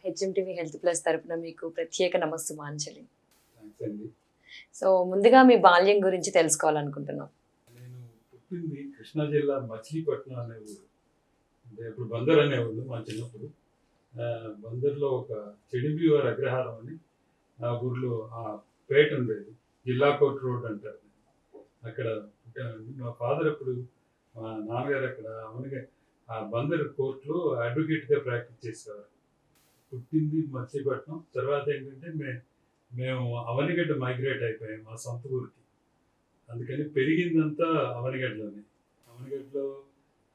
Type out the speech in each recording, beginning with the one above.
HMTV health plus తరపున మీకు ప్రత్యేక నమస్సుమాంజలి. థాంక్స్ అండి. సో ముందుగా మీ బాల్యం గురించి తెలుసుకోవాలనుకుంటున్నాం. నేను పుట్టింది కృష్ణా జిల్లా మచిలీపట్నం అనే ఊరు. అంటే ఇప్పుడు బందర్ అనేవాళ్ళు మా చిన్నప్పుడు. బందర్లో ఒక చెడిబివారి అగ్రహారం అని ఆ ఊర్లో ఆ పేట ఉండేది. జిల్లా కోర్ట్ రోడ్ అంటారు. అక్కడ పుట్టానండి. మా ఫాదర్ అప్పుడు మా నాన్నగారు అక్కడ ఆ బందర్ కోర్టులో అడ్వకేట్గా ప్రాక్టీస్ చేసేవారు. పుట్టింది మచిలీపట్నం. తర్వాత ఏంటంటే మేము అవనిగడ్డ మైగ్రేట్ అయిపోయాం మా సొంత ఊరికి. అందుకని పెరిగిందంతా అవనిగడ్డలోనే. అవనిగడ్డలో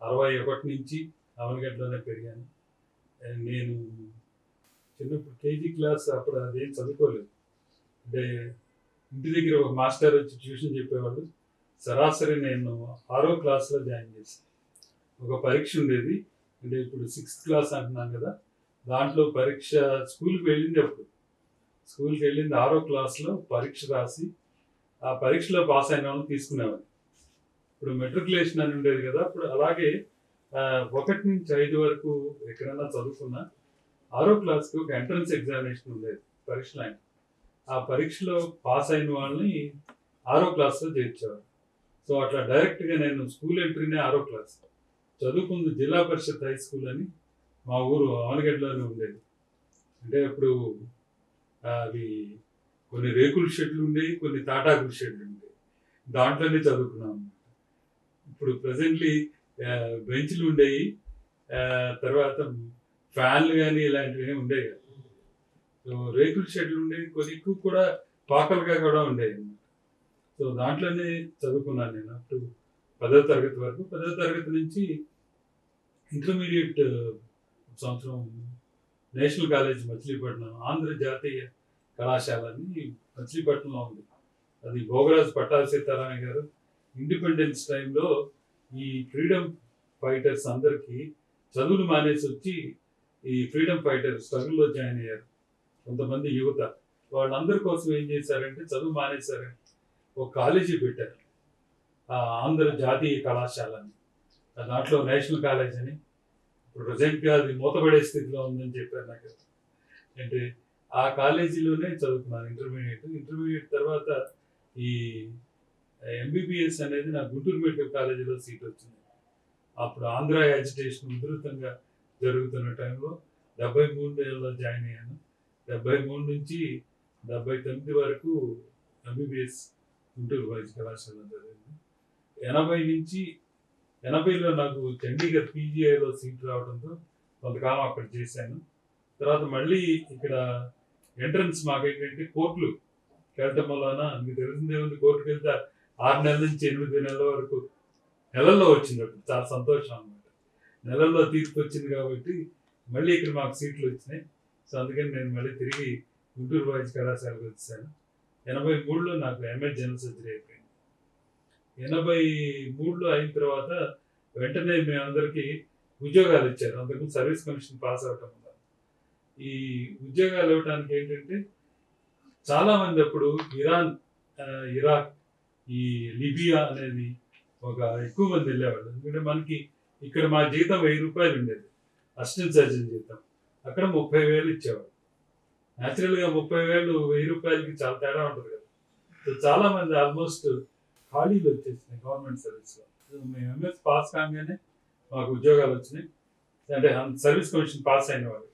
61 నుంచి అవనిగడ్డలోనే పెరిగాను. నేను చిన్నప్పుడు కేజీ క్లాస్ అప్పుడు అదేం చదువుకోలేదు. అంటే ఇంటి దగ్గర ఒక మాస్టర్ వచ్చి ట్యూషన్ చెప్పేవాళ్ళు. సరాసరి నేను 6వ క్లాస్లో జాయిన్ చేశాను. ఒక పరీక్ష ఉండేది. అంటే ఇప్పుడు 6th క్లాస్ అంటున్నాను కదా, దాంట్లో పరీక్ష స్కూల్కి వెళ్ళింది 6వ క్లాస్లో పరీక్ష రాసి ఆ పరీక్షలో పాస్ అయిన వాళ్ళని తీసుకునేవాళ్ళు. ఇప్పుడు మెట్రికులేషన్ అని ఉండేది కదా, అప్పుడు అలాగే 1 నుంచి 5 వరకు ఎక్కడైనా చదువుకున్నా 6వ క్లాస్కి ఒక ఎంట్రన్స్ ఎగ్జామినేషన్ ఉండేది, పరీక్ష లాంటి. ఆ పరీక్షలో పాస్ అయిన వాళ్ళని 6వ క్లాస్లో చేర్చేవారు. సో అట్లా డైరెక్ట్గా నేను స్కూల్ ఎంట్రీనే 6వ క్లాస్. చదువుకుంది జిల్లా పరిషత్ హై స్కూల్ అని మా ఊరు అవనిగడ్డలోనే ఉండేది. అంటే అప్పుడు అవి కొన్ని రేకుల షెడ్లు ఉండేవి, కొన్ని తాటాకుల షెడ్లు ఉండేవి. దాంట్లోనే చదువుకున్నాం. ఇప్పుడు ప్రజెంట్లీ బెంచ్లు ఉండేవి, తర్వాత ఫ్యాన్లు కానీ ఇలాంటివి ఉండేవి కదా. సో రేకుల షెడ్లు ఉండేవి, కొన్ని ఎక్కువ కూడా పాకలుగా కూడా ఉండేవి అన్నమాట. సో దాంట్లోనే చదువుకున్నాను నేను అప్ టు 10వ తరగతి వరకు. 10వ తరగతి నుంచి ఇంటర్మీడియట్ సంవత్సరం నేషనల్ కాలేజ్ మచిలీపట్నం, ఆంధ్ర జాతీయ కళాశాల అని మచిలీపట్నంలో ఉంది. అది భోగరాజు పట్టాభి సీతారామయ్య గారు ఇండిపెండెన్స్ టైంలో ఈ ఫ్రీడమ్ ఫైటర్స్ అందరికీ చదువులు మానేసి వచ్చి ఈ ఫ్రీడమ్ ఫైటర్ స్ట్రగుల్లో జాయిన్ అయ్యారు కొంతమంది యువత. వాళ్ళందరి కోసం ఏం చేశారంటే చదువు మానేశారని ఒక కాలేజీ పెట్టారు, ఆంధ్ర జాతీయ కళాశాల అని. దాంట్లో నేషనల్ కాలేజ్ అని. ఇప్పుడు ప్రజెంట్గా అది మూతపడే స్థితిలో ఉందని చెప్పారు నాకు. అంటే ఆ కాలేజీలోనే చదువుకున్నాను ఇంటర్మీడియట్ తర్వాత ఈ ఎంబీబీఎస్ అనేది నా గుంటూరు మెడికల్ కాలేజీలో సీట్ వచ్చింది. అప్పుడు ఆంధ్ర యాజిటేషన్ ఉధృతంగా జరుగుతున్న టైంలో 73లో జాయిన్ అయ్యాను. 73 నుంచి 79 వరకు ఎంబీబీఎస్ గుంటూరు వైద్య కళాశాల జరిగింది. 80లో నాకు చండీగఢ్ పీజీఐలో సీట్ రావడంతో కొంతకాలం అక్కడ చేశాను. తర్వాత మళ్ళీ ఇక్కడ ఎంట్రన్స్ మాకేంటంటే కోర్టులు వెళ్ళటం వలన మీకు తెలిసిందే ఉంది, కోర్టుకు వెళ్తే 6 నెలల నుంచి 8 నెలల వరకు నెలల్లో వచ్చింది. అప్పుడు చాలా సంతోషం అన్నమాట. నెలల్లో తీర్పు వచ్చింది కాబట్టి మళ్ళీ ఇక్కడ మాకు సీట్లు వచ్చినాయి. సో అందుకని నేను మళ్ళీ తిరిగి గుంటూరు వైద్య కళాశాలకు వచ్చాను. 83లో నాకు ఎంఎస్ జనరల్ సర్జరీ అయిపోయింది. 83లో అయిన తర్వాత వెంటనే మేమందరికీ ఉద్యోగాలు ఇచ్చారు. అంతకుముందు సర్వీస్ కమిషన్ పాస్ అవటం వల్ల ఈ ఉద్యోగాలు ఇవ్వడానికి ఏంటంటే చాలామంది అప్పుడు ఇరాన్, ఇరాక్, ఈ లిబియా అనేది ఒక ఎక్కువ మంది వెళ్ళేవాళ్ళు. ఎందుకంటే మనకి ఇక్కడ మా జీతం 1000 రూపాయలు ఉండేది, అసిస్టెంట్ సర్జన్ జీతం. అక్కడ 30,000 ఇచ్చేవాడు. న్యాచురల్గా 30,000 1000 రూపాయలకి చాలా తేడా ఉంటుంది కదా. సో చాలామంది ఆల్మోస్ట్ ఖాళీలు వచ్చేసినాయి గవర్నమెంట్ సర్వీస్లో. మేము ఎంఎస్ పాస్ కాగానే మాకు ఉద్యోగాలు వచ్చినాయి. అంటే సర్వీస్ కమిషన్ పాస్ అయిన వాళ్ళు.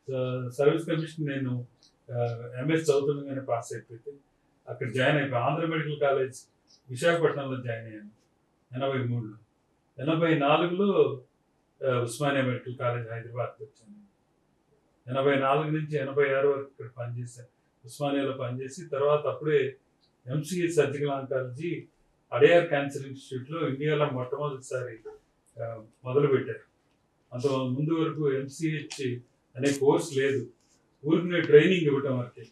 సో సర్వీస్ కమిషన్ నేను ఎంఎస్ చదువుతుండగానే పాస్ అయిపోతే అక్కడ జాయిన్ అయిపోయి ఆంధ్ర మెడికల్ కాలేజ్ విశాఖపట్నంలో జాయిన్ అయ్యాను 83లో. 84లో ఉస్మానియా మెడికల్ కాలేజ్ హైదరాబాద్కి వచ్చాను. 84 నుంచి 86 వరకు ఇక్కడ పనిచేశాను. ఉస్మానియాలో పనిచేసి తర్వాత అప్పుడే MCA surgical oncology Adyar cancer ఇన్స్టిట్యూట్లో ఇండియాలో మొట్టమొదటిసారి మొదలుపెట్టారు. అంత ముందు వరకు ఎంసీహెచ్ అనే కోర్స్ లేదు, ఊరికి ట్రైనింగ్ ఇవ్వటం వరకే.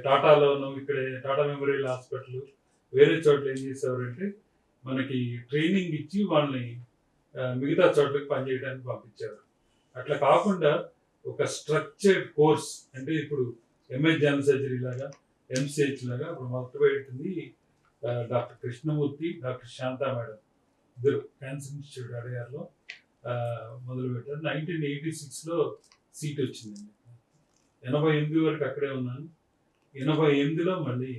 టాటాలోను ఇక్కడ టాటా మెమోరియల్ హాస్పిటల్ వేరే చోట్ల ఏం చేసేవారంటే మనకి ట్రైనింగ్ ఇచ్చి వాళ్ళని మిగతా చోట్లకి పనిచేయడానికి పంపించారు. అట్లా కాకుండా ఒక స్ట్రక్చర్డ్ కోర్స్, అంటే ఇప్పుడు ఎంఎస్ జనరల్ సర్జరీ లాగా ఎంసీహెచ్ లాగా ఇప్పుడు మొదలుపెట్టింది doctor Krishnamurthy, doctor Shanta madam, ఇద్దరు క్యాన్సర్ ఇన్స్టిట్యూట్ అడయార్లో మొదలుపెట్టారు. 1986లో సీట్ వచ్చిందండి. 88 వరకు అక్కడే ఉన్నాను. 88లో మళ్ళీ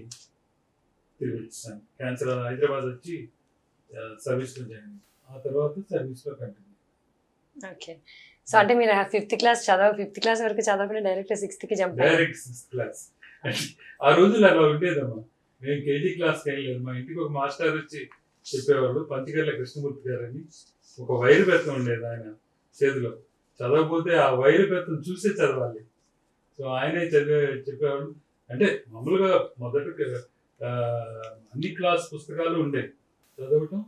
తిరిగి వచ్చాను. క్యాన్సర్ హైదరాబాద్ వచ్చి సర్వీస్లో జాయిన్ అయ్యాను. ఆ తర్వాత సర్వీస్లో కంటిన్యూ. ఓకే. సో అంటే మీరు 5th క్లాస్ వరకు చదవకుండా direct 6th jump direct 6th class. ఆ రోజులు అలా ఉండేదమ్మా. మేము కేజీ క్లాస్కి వెళ్ళలేదు. మా ఇంటికి ఒక మాస్టర్ వచ్చి చెప్పేవాళ్ళు, పంచగర్ల కృష్ణమూర్తి గారు అని. ఒక వైరు బెత్తం ఉండేది ఆయన చేతిలో. చదవకపోతే ఆ వైరు బెత్తం చూసే చదవాలి. సో ఆయనే చెప్పేవాళ్ళు. అంటే మామూలుగా మొదట అన్ని క్లాస్ పుస్తకాలు ఉండేవి చదవటం.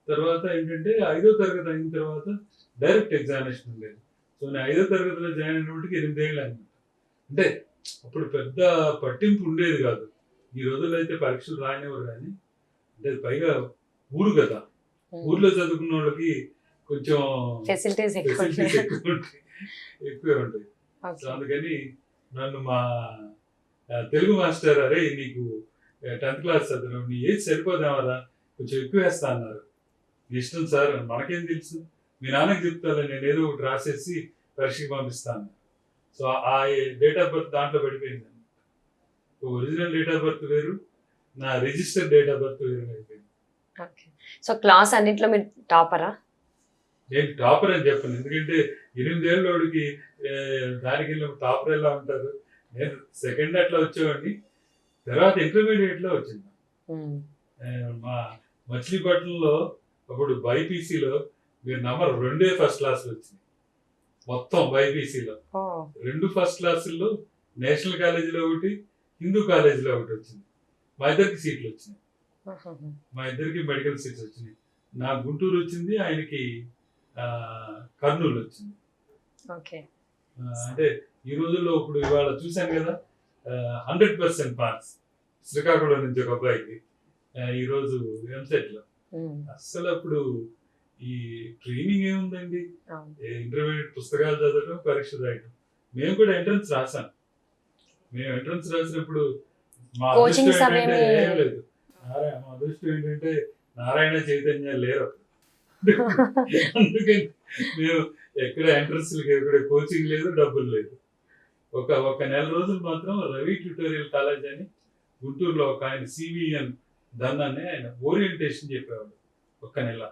తర్వాత ఏంటంటే 5వ తరగతి అయిన తర్వాత డైరెక్ట్ ఎగ్జామినేషన్ ఉండేది. సో నేను 5వ తరగతిలో జాయిన్ అయినప్పటికి 8 ఏళ్ళు అనమాట. అంటే అప్పుడు పెద్ద పట్టింపు ఉండేది కాదు. ఈ రోజుల్లో అయితే పరీక్షలు రాయనివ్వరు కానీ, అంటే పైగా ఊరు కదా, ఊర్లో చదువుకున్న వాళ్ళకి కొంచెం ఫెసిలిటీస్ ఎక్కువే ఉంటాయి. సో అందుకని నన్ను మా తెలుగు మాస్టర్, అరే నీకు 10th క్లాస్ చదువు, నీ ఏజ్ సరిపోదామరా, కొంచెం ఎక్కువ వేస్తా అన్నారు. ఇష్టం సార్, మనకేం తెలుసు, మీ నాన్నకి చెప్తాను, నేను ఏదో ఒకటి రాసేసి పరీక్షకి పంపిస్తాను. సో ఆ డేట్ ఆఫ్ బర్త్ దాంట్లో పడిపోయింది. ఒరిజినల్ డేట్ ఆఫ్ బర్త్ వేరు, నా రిజిస్టర్ డేట్ ఆఫ్ బర్త్ వేరు అయిపోయింది. సో క్లాస్ అన్నింటిలో మీరు టాపరా? నేను టాపర్ అని చెప్పను, ఎందుకంటే 8 ఏళ్ళకి దానికి టాపర్ ఎలా ఉంటారు. నేను సెకండ్ అట్లా వచ్చేవాడిని. తర్వాత ఇంటర్మీడియట్లో వచ్చింది. మా మచిలీపట్నంలో అప్పుడు బైపీసీలో మీరు నంబర్ 2 ఫస్ట్ క్లాసులు వచ్చింది. మొత్తం బైపీసీలో 2 ఫస్ట్ క్లాసుల్లో నేషనల్ కాలేజీలో ఒకటి, హిందూ కాలేజీలో ఒకటి వచ్చింది. మా ఇద్దరికి సీట్లు వచ్చినాయి. మా ఇద్దరికి మెడికల్ సీట్స్ వచ్చినాయి. నా గుంటూరు వచ్చింది, ఆయనకి కర్నూలు వచ్చింది. అంటే ఈ రోజుల్లో ఇప్పుడు ఇవాళ చూశాను కదా, 100% మార్క్స్ శ్రీకాకుళం నుంచి ఒక అబ్బాయికి ఈరోజు ఎంసెట్లో. అస్సలు అప్పుడు ఈ ట్రైనింగ్ ఏముందండి, ఇంటర్మీడియట్ పుస్తకాలు చదవడం, పరీక్ష రాయటం. మేము కూడా ఎంట్రన్స్ రాసాం. మేము ఎంట్రన్స్ రాసినప్పుడు మా అదృష్టం ఏంటంటే ఏం లేదు, మా అదృష్టం ఏంటంటే నారాయణ చైతన్య లేరు అప్పుడు. అందుకని మేము ఎక్కడ ఎంట్రన్స్లకి ఎక్కడ కోచింగ్ లేదు, డబ్బులు లేదు. ఒక నెల రోజులు మాత్రం రవి ట్యూటోరియల్ కాలేజ్ అని గుంటూరులో ఒక ఆయన సివిఎన్ దన్ అని ఆయన ఓరియంటేషన్ చెప్పేవాడు. ఒక్క నెల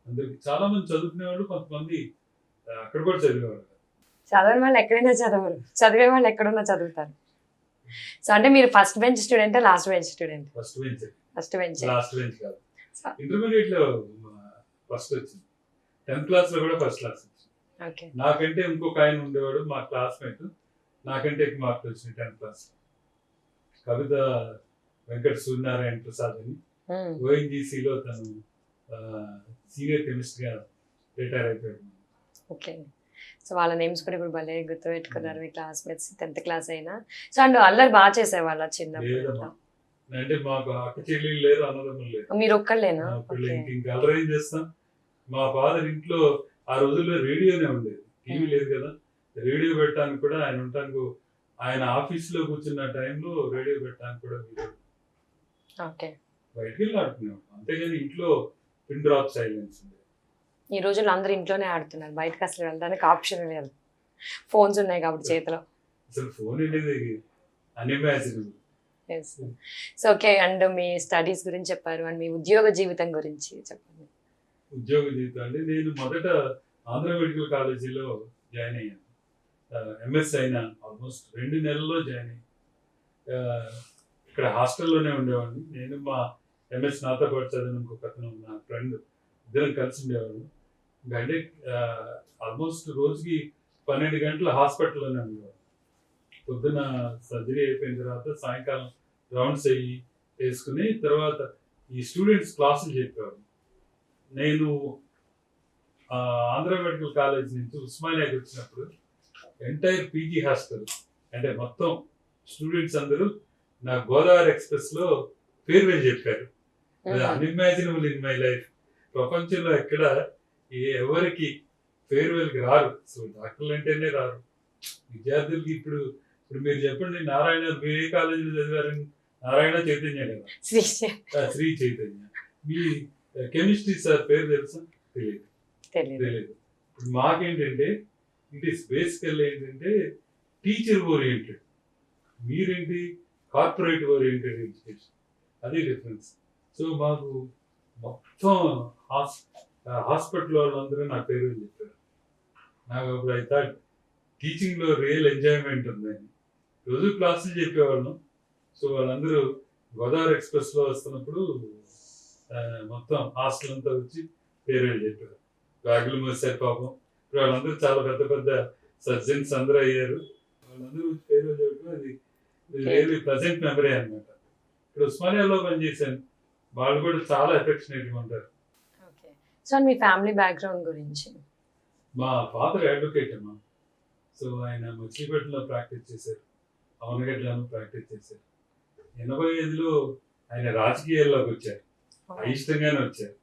అందరికి చాలా మంది చదువుకునేవాళ్ళు, కొంతమంది అక్కడ కూడా చదివేవాళ్ళు. చదవని వాళ్ళు ఎక్కడైనా చదవరు, చదివే వాళ్ళు ఎక్కడున్నా చదువుతారు. సో అంటే మీరు first bench student, last bench student? First bench. Last bench కాదు, ఇంటర్మీడియట్ లో ఫస్ట్ వచ్చింది. 10th క్లాస్ లో కూడా ఫస్ట్ క్లాస్ వచ్చింది. నాకంటే ఇంకొక ఆయన ఉండేవాడు మా క్లాస్మేట్, నాకంటే ఎక్కువ మార్కులు వచ్చినాయి 10th క్లాస్. కవిత వెంకట సూర్యనారాయణ ప్రసాద్ అని ఓఎన్జీసీలో తను సీనియర్ కెమిస్ట్రీగా రిటైర్ అయిపోయాడు. ఓకే. సో వాళ్ళ నేమ్స్ కూడా ఇప్పుడు భలే గుర్తుపెట్టుకున్నారు మీ క్లాస్మేట్స్ 10th క్లాస్ అయినా. సో అండ్ అల్లరి బాగా చేసేవాళ్ళ చిన్నప్పుడు? అంటే మాకు అక్క చెల్లెళ్ళు లేరు, అన్నదమ్ములు లేరు. మీరు ఒక్కళ్ళేనా? ఇంకా అల్లరి ఏం చేస్తాం. మా ఫాదర్ ఇంట్లో ఆ రోజుల్లో రేడియోనే ఉండేది, టీవీ లేదు కదా. రేడియో పెట్టడానికి కూడా ఆయన ఉండటానికి, ఆయన ఆఫీస్లో కూర్చున్న టైంలో రేడియో పెట్టడానికి కూడా బయటికి వెళ్ళి ఆడుకునేవాడు. అంతేగాని ఇంట్లో పిన్ డ్రాప్ సైలెన్స్ ఉండేది. ఈ రోజుల్లో అందరూ ఇంట్లోనే ఆడుతున్నారు, బయటకు అసలు వెళ్ళడానికి ఆప్షన్ లేదు, ఫోన్స్ ఉన్నాయి కాబట్టి చేతిలో. అసలు ఫోన్ అనేది unimaginable. So okay. And me studies గురించి చెప్పారు, అండ్ మీ ఉద్యోగ జీవితం గురించి చెప్పండి. ఉద్యోగ జీవితం అంటే నేను మొదట ఆంధ్ర మెడికల్ కాలేజీలో జాయిన్ అయ్యాను. ఎంఎస్ అయినా ఆల్మోస్ట్ 2 నెలల్లో జాయిన్ అయ్యాను. ఇక్కడ హాస్టల్లోనే ఉండేవాడిని. నేను మా ఎంఎస్ నాతో పాటు చదివిన ఇంకొక అతను, నా ఫ్రెండ్, ఇద్దరం కలిసి ఉండేవాడు. అంటే ఆల్మోస్ట్ రోజుకి 12 గంటలు హాస్పిటల్లోనే ఉండేవాడు. పొద్దున సర్జరీ అయిపోయిన తర్వాత సాయంకాలం రౌండ్స్ అయ్యి వేసుకుని తర్వాత ఈ స్టూడెంట్స్ క్లాసులు చెప్పేవాడు. నేను ఆంధ్ర మెడికల్ కాలేజ్ నుంచి ఉస్మానియాకి వచ్చినప్పుడు ఎంటైర్ పీజీ హాస్టల్ అంటే మొత్తం స్టూడెంట్స్ అందరూ నా గోదావరి ఎక్స్ప్రెస్ లో ఫేర్వెల్ చెప్పారు. Unimaginable in my life. ప్రపంచంలో ఎక్కడ ఎవరికి ఫేర్వెల్కి రారు, సో డాక్టర్లు అంటేనే రారు. విద్యార్థులకి ఇప్పుడు మీరు చెప్పండి, నారాయణ మీరు ఏ కాలేజీలో చదివారని? నారాయణ చైతన్య కదా, శ్రీ చైతన్య. మీ కెమిస్ట్రీ సార్ పేరు తెలుసా? తెలియదు. ఇప్పుడు మాకేంటంటే ఇట్ ఈస్ బేసికల్ ఏంటంటే టీచర్ ఓరియంటెడ్, మీరేంటి కార్పొరేట్ ఓరియంటెడ్ ఎడ్యుకేషన్, అది డిఫరెన్స్. సో మాకు మొత్తం హాస్పిటల్ వాళ్ళందరూ నా పేరు చెప్పారు. నాకు అప్పుడు అయితే టీచింగ్లో రియల్ ఎంజాయ్మెంట్ ఉందని రోజు క్లాసులు చెప్పేవాళ్ళం. సో వాళ్ళందరూ గోదావరి ఎక్స్ప్రెస్లో వస్తున్నప్పుడు మొత్తం హాస్టల్ అంతా వచ్చి పేరు చెప్పారు, బ్యాగులు మోసారు పాపం. ఇప్పుడు వాళ్ళందరూ చాలా పెద్ద పెద్ద సర్జన్స్ అందరూ అయ్యారు. వాళ్ళందరూ వచ్చి పేరు చెప్పడం అది రియల్లీ ప్లెజెంట్ మెమరీ అనమాట. ఇప్పుడు ఉస్మానియాలో పనిచేశాను, వాళ్ళు కూడా చాలా ఎఫెక్షనేట్గా ఉంటారు. ఓకే. సో మీ ఫ్యామిలీ బ్యాక్గ్రౌండ్ గురించి? మా ఫాదర్ అడ్వకేట్ అమ్మా. సో ఆయన మచిలీపట్నంలో ప్రాక్టీస్ చేశారు, అవనగడ్డలోనూ ప్రాక్టీస్ చేశారు. 85లో ఆయన రాజకీయాల్లోకి వచ్చారు, అయిష్టంగానే వచ్చారు.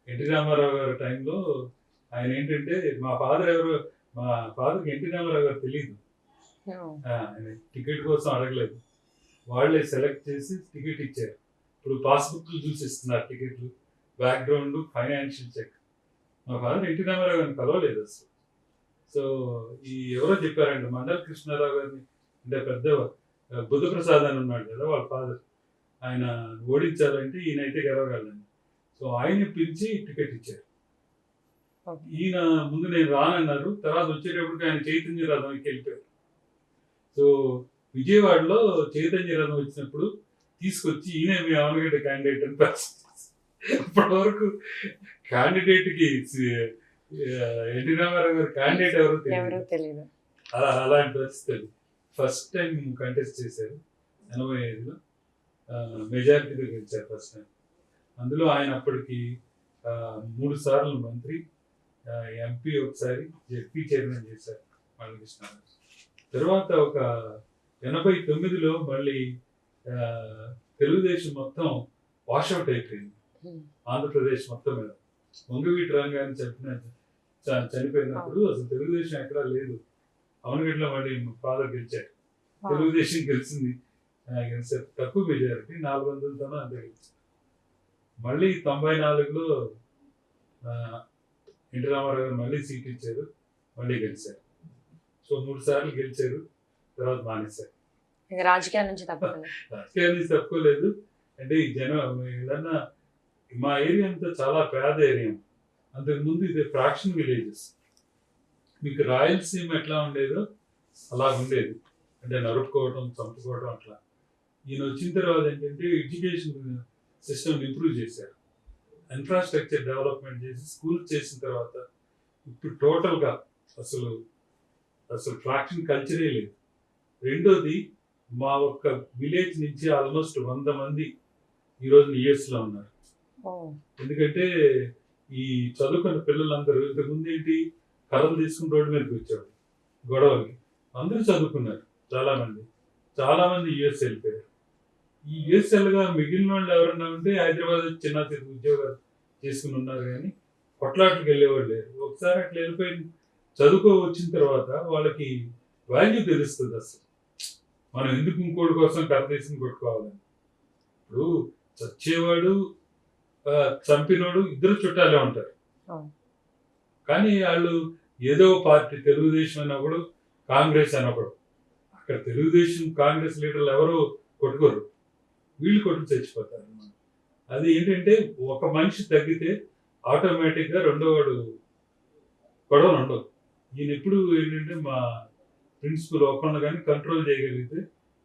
ఎన్టీ రామారావు గారి టైంలో ఆయన ఏంటంటే మా ఫాదర్కి ఎన్టీ రామారావు గారు తెలియదు, ఆయన టికెట్ కోసం అడగలేదు, వాళ్ళే సెలెక్ట్ చేసి టికెట్ ఇచ్చారు. ఇప్పుడు పాస్బుక్లు చూసి ఇస్తున్నారు టికెట్లు, బ్యాక్గ్రౌండ్, ఫైనాన్షియల్ చెక్. మా ఫాదర్ ఎన్టీ రామారావు గారిని కలవలేదు అసలు. సో ఎవరో చెప్పారండి, మండల కృష్ణారావు గారిని, అంటే పెద్ద బుద్ధప్రసాద్ అని ఉన్నాడు కదా వాళ్ళ ఫాదర్, ఆయన ఓడించాలంటే ఈయనైతే గెలవగలని. సో ఆయన పిలిచి టికెట్ ఇచ్చారు. ఈయన ముందు నేను రానన్నారు, తర్వాత వచ్చేటప్పటికి ఆయన చైతన్య రథంకి వెళ్ళిపోయారు. సో విజయవాడలో చైతన్య రథం వచ్చినప్పుడు తీసుకొచ్చి ఈయన మీ అవనగడ్డ క్యాండిడేట్ అని అప్పటి వరకు క్యాండిడేట్కి ఎన్టీ రామారావు గారు క్యాండిడేట్ ఎవరో తెలియదు. అలాంటి పరిస్థితి. ఫస్ట్ టైం కంటెస్ట్ చేశారు 85లో, మెజారిటీతో గెలిచారు ఫస్ట్ టైం. అందులో ఆయన అప్పటికి 3 సార్లు మంత్రి, ఎంపీ ఒకసారి, జెడ్పీ చైర్మన్ చేశారు బాలకృష్ణ. తర్వాత ఒక 89లో మళ్ళీ తెలుగుదేశం మొత్తం వాషౌట్ అయిపోయింది ఆంధ్రప్రదేశ్ మొత్తం మీద. వంగవీటి రంగాన్ని చనిపోయినప్పుడు అసలు తెలుగుదేశం ఎక్కడా లేదు. అవనగడ్డలో మళ్ళీ ఫాదర్ గెలిచారు, తెలుగుదేశం గెలిచింది, గెలిచారు తక్కువ మెజారిటీ, 400తోనో అంతే గెలిచారు. మళ్ళీ 94లో ఎన్టీ రామారావు గారు మళ్ళీ సీట్ ఇచ్చారు, మళ్ళీ గెలిచారు. సో 3 సార్లు గెలిచారు, తర్వాత మానేశారు. రాజకీయాల నుంచి తప్పుకోలేదు. అంటే ఈ జనం ఏదన్నా, మా ఏరియా అంతా చాలా పేద ఏరియా. అంతకుముందు ఇది ఫ్రాక్షన్ విలేజెస్. మీకు రాయలసీమ ఎట్లా ఉండేదో అలా ఉండేది, అంటే నరుక్కోవటం, చంపుకోవటం అట్లా. ఈయన వచ్చిన తర్వాత ఏంటంటే ఎడ్యుకేషన్ సిస్టమ్ ఇంప్రూవ్ చేశారు, ఇన్ఫ్రాస్ట్రక్చర్ డెవలప్మెంట్ చేసి స్కూల్ చేసిన తర్వాత ఇప్పుడు టోటల్గా అసలు ఫ్రాక్షన్ కల్చరే లేదు. రెండోది, మా ఒక్క విలేజ్ నుంచి ఆల్మోస్ట్ 100 మంది ఈరోజు యుఎస్లో ఉన్నారు. ఎందుకంటే ఈ చదువుకున్న పిల్లలందరూ ఇంతకుముందు ఏంటి, కర్రలు తీసుకుని రోడ్డు మీదకి వచ్చేవాడు గొడవలకి. అందరూ చదువుకున్నారు, చాలా మంది యుఎస్ వెళ్ళిపోయారు. ఈ యుఎస్ఎల్గా మిగిలిన వాళ్ళు ఎవరన్నా ఉంటే హైదరాబాద్ చిన్న చిన్న ఉద్యోగాలు చేసుకుని ఉన్నారు, కానీ కొట్లాట్లకు వెళ్ళేవాళ్ళు లేరు. ఒకసారి అట్లా వెళ్ళిపోయి చదువుకో వచ్చిన తర్వాత వాళ్ళకి వాల్యూ తెలుస్తుంది అసలు, మనం ఎందుకు ఇంకోటి కోసం కర్ర తీసుకుని కొట్టుకోవాలని. ఇప్పుడు చచ్చేవాడు, చంపినోడు ఇద్దరు చుట్టాలే ఉంటారు, కానీ వాళ్ళు ఏదో పార్టీ, తెలుగుదేశం అన్నప్పుడు, కాంగ్రెస్ అన్నప్పుడు, అక్కడ తెలుగుదేశం కాంగ్రెస్ లీడర్లు ఎవరు కొట్టుకోరు, వీళ్ళు కొట్టుకు చచ్చిపోతారు. అది ఏంటంటే ఒక మనిషి తగ్గితే ఆటోమేటిక్గా రెండో వాడు గొడవలు ఉండవు. ఈయన ఎప్పుడు ఏంటంటే మా ప్రిన్సిపల్ ఒక్కళ్ళు కానీ కంట్రోల్ చేయగలిగితే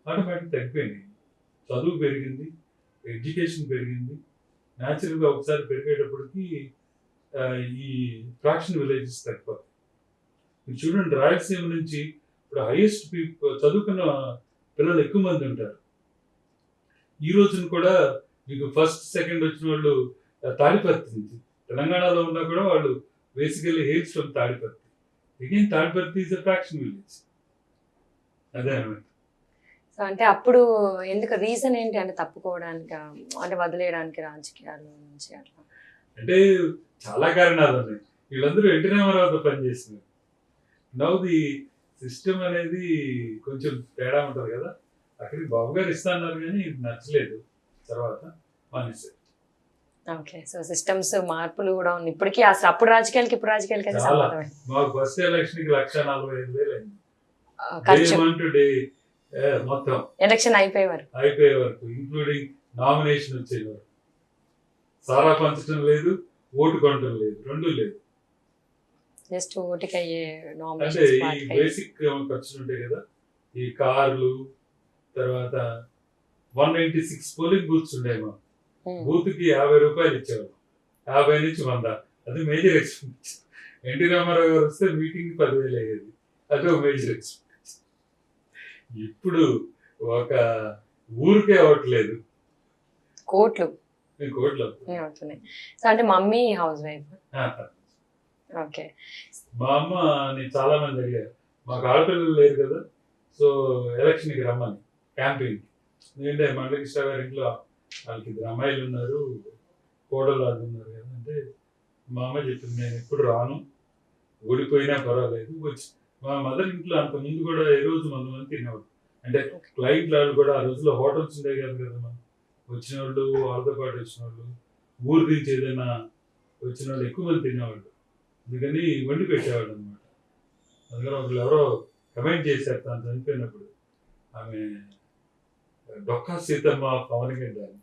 ఆటోమేటిక్ తగ్గిపోయింది. చదువు పెరిగింది, ఎడ్యుకేషన్ పెరిగింది. న్యాచురల్గా ఒకసారి పెరిగేటప్పటికి ఈ ఫ్రాక్షన్ విలేజెస్ తగ్గిపోతాయి. మీరు చూడండి, రాయలసీమ నుంచి ఇప్పుడు హైయెస్ట్ చదువుకున్న పిల్లలు ఎక్కువ మంది ఉంటారు. ఈ రోజున కూడా మీకు ఫస్ట్ సెకండ్ వచ్చిన వాళ్ళు తాడిపత్రి నుంచి, తెలంగాణలో ఉన్నా కూడా వాళ్ళు basically hails from Tadipatri. Again Tadipatri is a fraction village. అదే అన్నమాట. సో అంటే అప్పుడు ఎందుకు, రీజన్ ఏంటి అంటే తప్పుకోవడానికి, అంటే వదిలేయడానికి రాజకీయాల నుంచి అట్లా? అంటే చాలా కారణాలు ఉన్నాయి. వీళ్ళందరూ ఎన్టీ రామారావుతో పనిచేస్తున్నారు. నౌ ది సిస్టమ్ అనేది కొంచెం తేడా ఉంటుంది కదా. అక్కడికి బాబు గారు ఇస్తా అన్నారు కానీ నచ్చలేదు, తర్వాత మానేశారు. ఓకే. సో సిస్టమ్స్ మార్పులు కూడా ఉన్నాయి ఇప్పటికీ. అసలు అప్పుడు రాజకీయాలకి ఇప్పుడు రాజకీయాలకి అయితే చాలా. సంబంధం మాకు ఫస్ట్ ఎలక్షన్ కి 1,45,000 అయింది. ఖర్చు. Day 1 to day మొత్తం ఎలక్షన్ అయిపోయే వరకు. అయిపోయే వరకు, ఇంక్లూడింగ్ నామినేషన్ వచ్చే వరకు. సారా పంచడం లేదు, ఓటు కొనడం లేదు, రెండు లేదు. జస్ట్ ఓటుకి అయ్యే అంటే ఈ నామినేషన్. బేసిక్ ఖర్చులు ఉంటాయి కదా, ఈ కార్లు, తర్వాత 196 పోలింగ్ బూత్స్ ఉండేవి మాకు. బూత్ కి 50 రూపాయలు ఇచ్చేవాళ్ళు, 50 నుంచి 100. అది మేజర్ ఎక్స్పెన్స్. ఎన్టీ రామారావు గారు వస్తే మీటింగ్ 10,000 అయ్యేది, అది ఒక మేజర్ ఎక్స్పెన్స్. ఇప్పుడు ఒక ఊరికే అవ్వట్లేదు, కోట్లు కోట్లు అవుతున్నాయి. సో అంటే మమ్మీ హౌస్ వైఫ్. ఓకే. మా అమ్మ నేను చాలా మంది అడిగారు, మాకు ఆడపిల్లలు లేరు కదా, సో ఎలక్షన్కి రమ్మని క్యాంపెయిన్. ఎందుకంటే మండలకృష్ణ గారి ఇంట్లో వాళ్ళకి 2 అమ్మాయిలు ఉన్నారు, కోడలు వాళ్ళు ఉన్నారు కదా. అంటే మా అమ్మ చెప్పింది, నేను ఎప్పుడు రాను, ఓడిపోయినా పర్వాలేదు. వచ్చి మా మదర్ ఇంట్లో అంత ముందు కూడా ఏ రోజు 100 మంది తినేవాడు. అంటే క్లయింట్ వాళ్ళు కూడా ఆ రోజుల్లో హోటల్స్ ఉండేవి కాదు కదా, మనం వచ్చిన వాళ్ళు, వాళ్ళతో పాటు వచ్చిన వాళ్ళు, ఊరి నుంచి ఏదైనా వచ్చిన వాళ్ళు ఎక్కువ మంది తినేవాళ్ళు. అందుకని వండి పెట్టేవాడు అనమాట. అందుకని ఒకళ్ళు ఎవరో కమెంట్ చేశారు తను చనిపోయినప్పుడు, ఆమె డొక్కా సీతమ్మ పవన్ కళ్యాణ్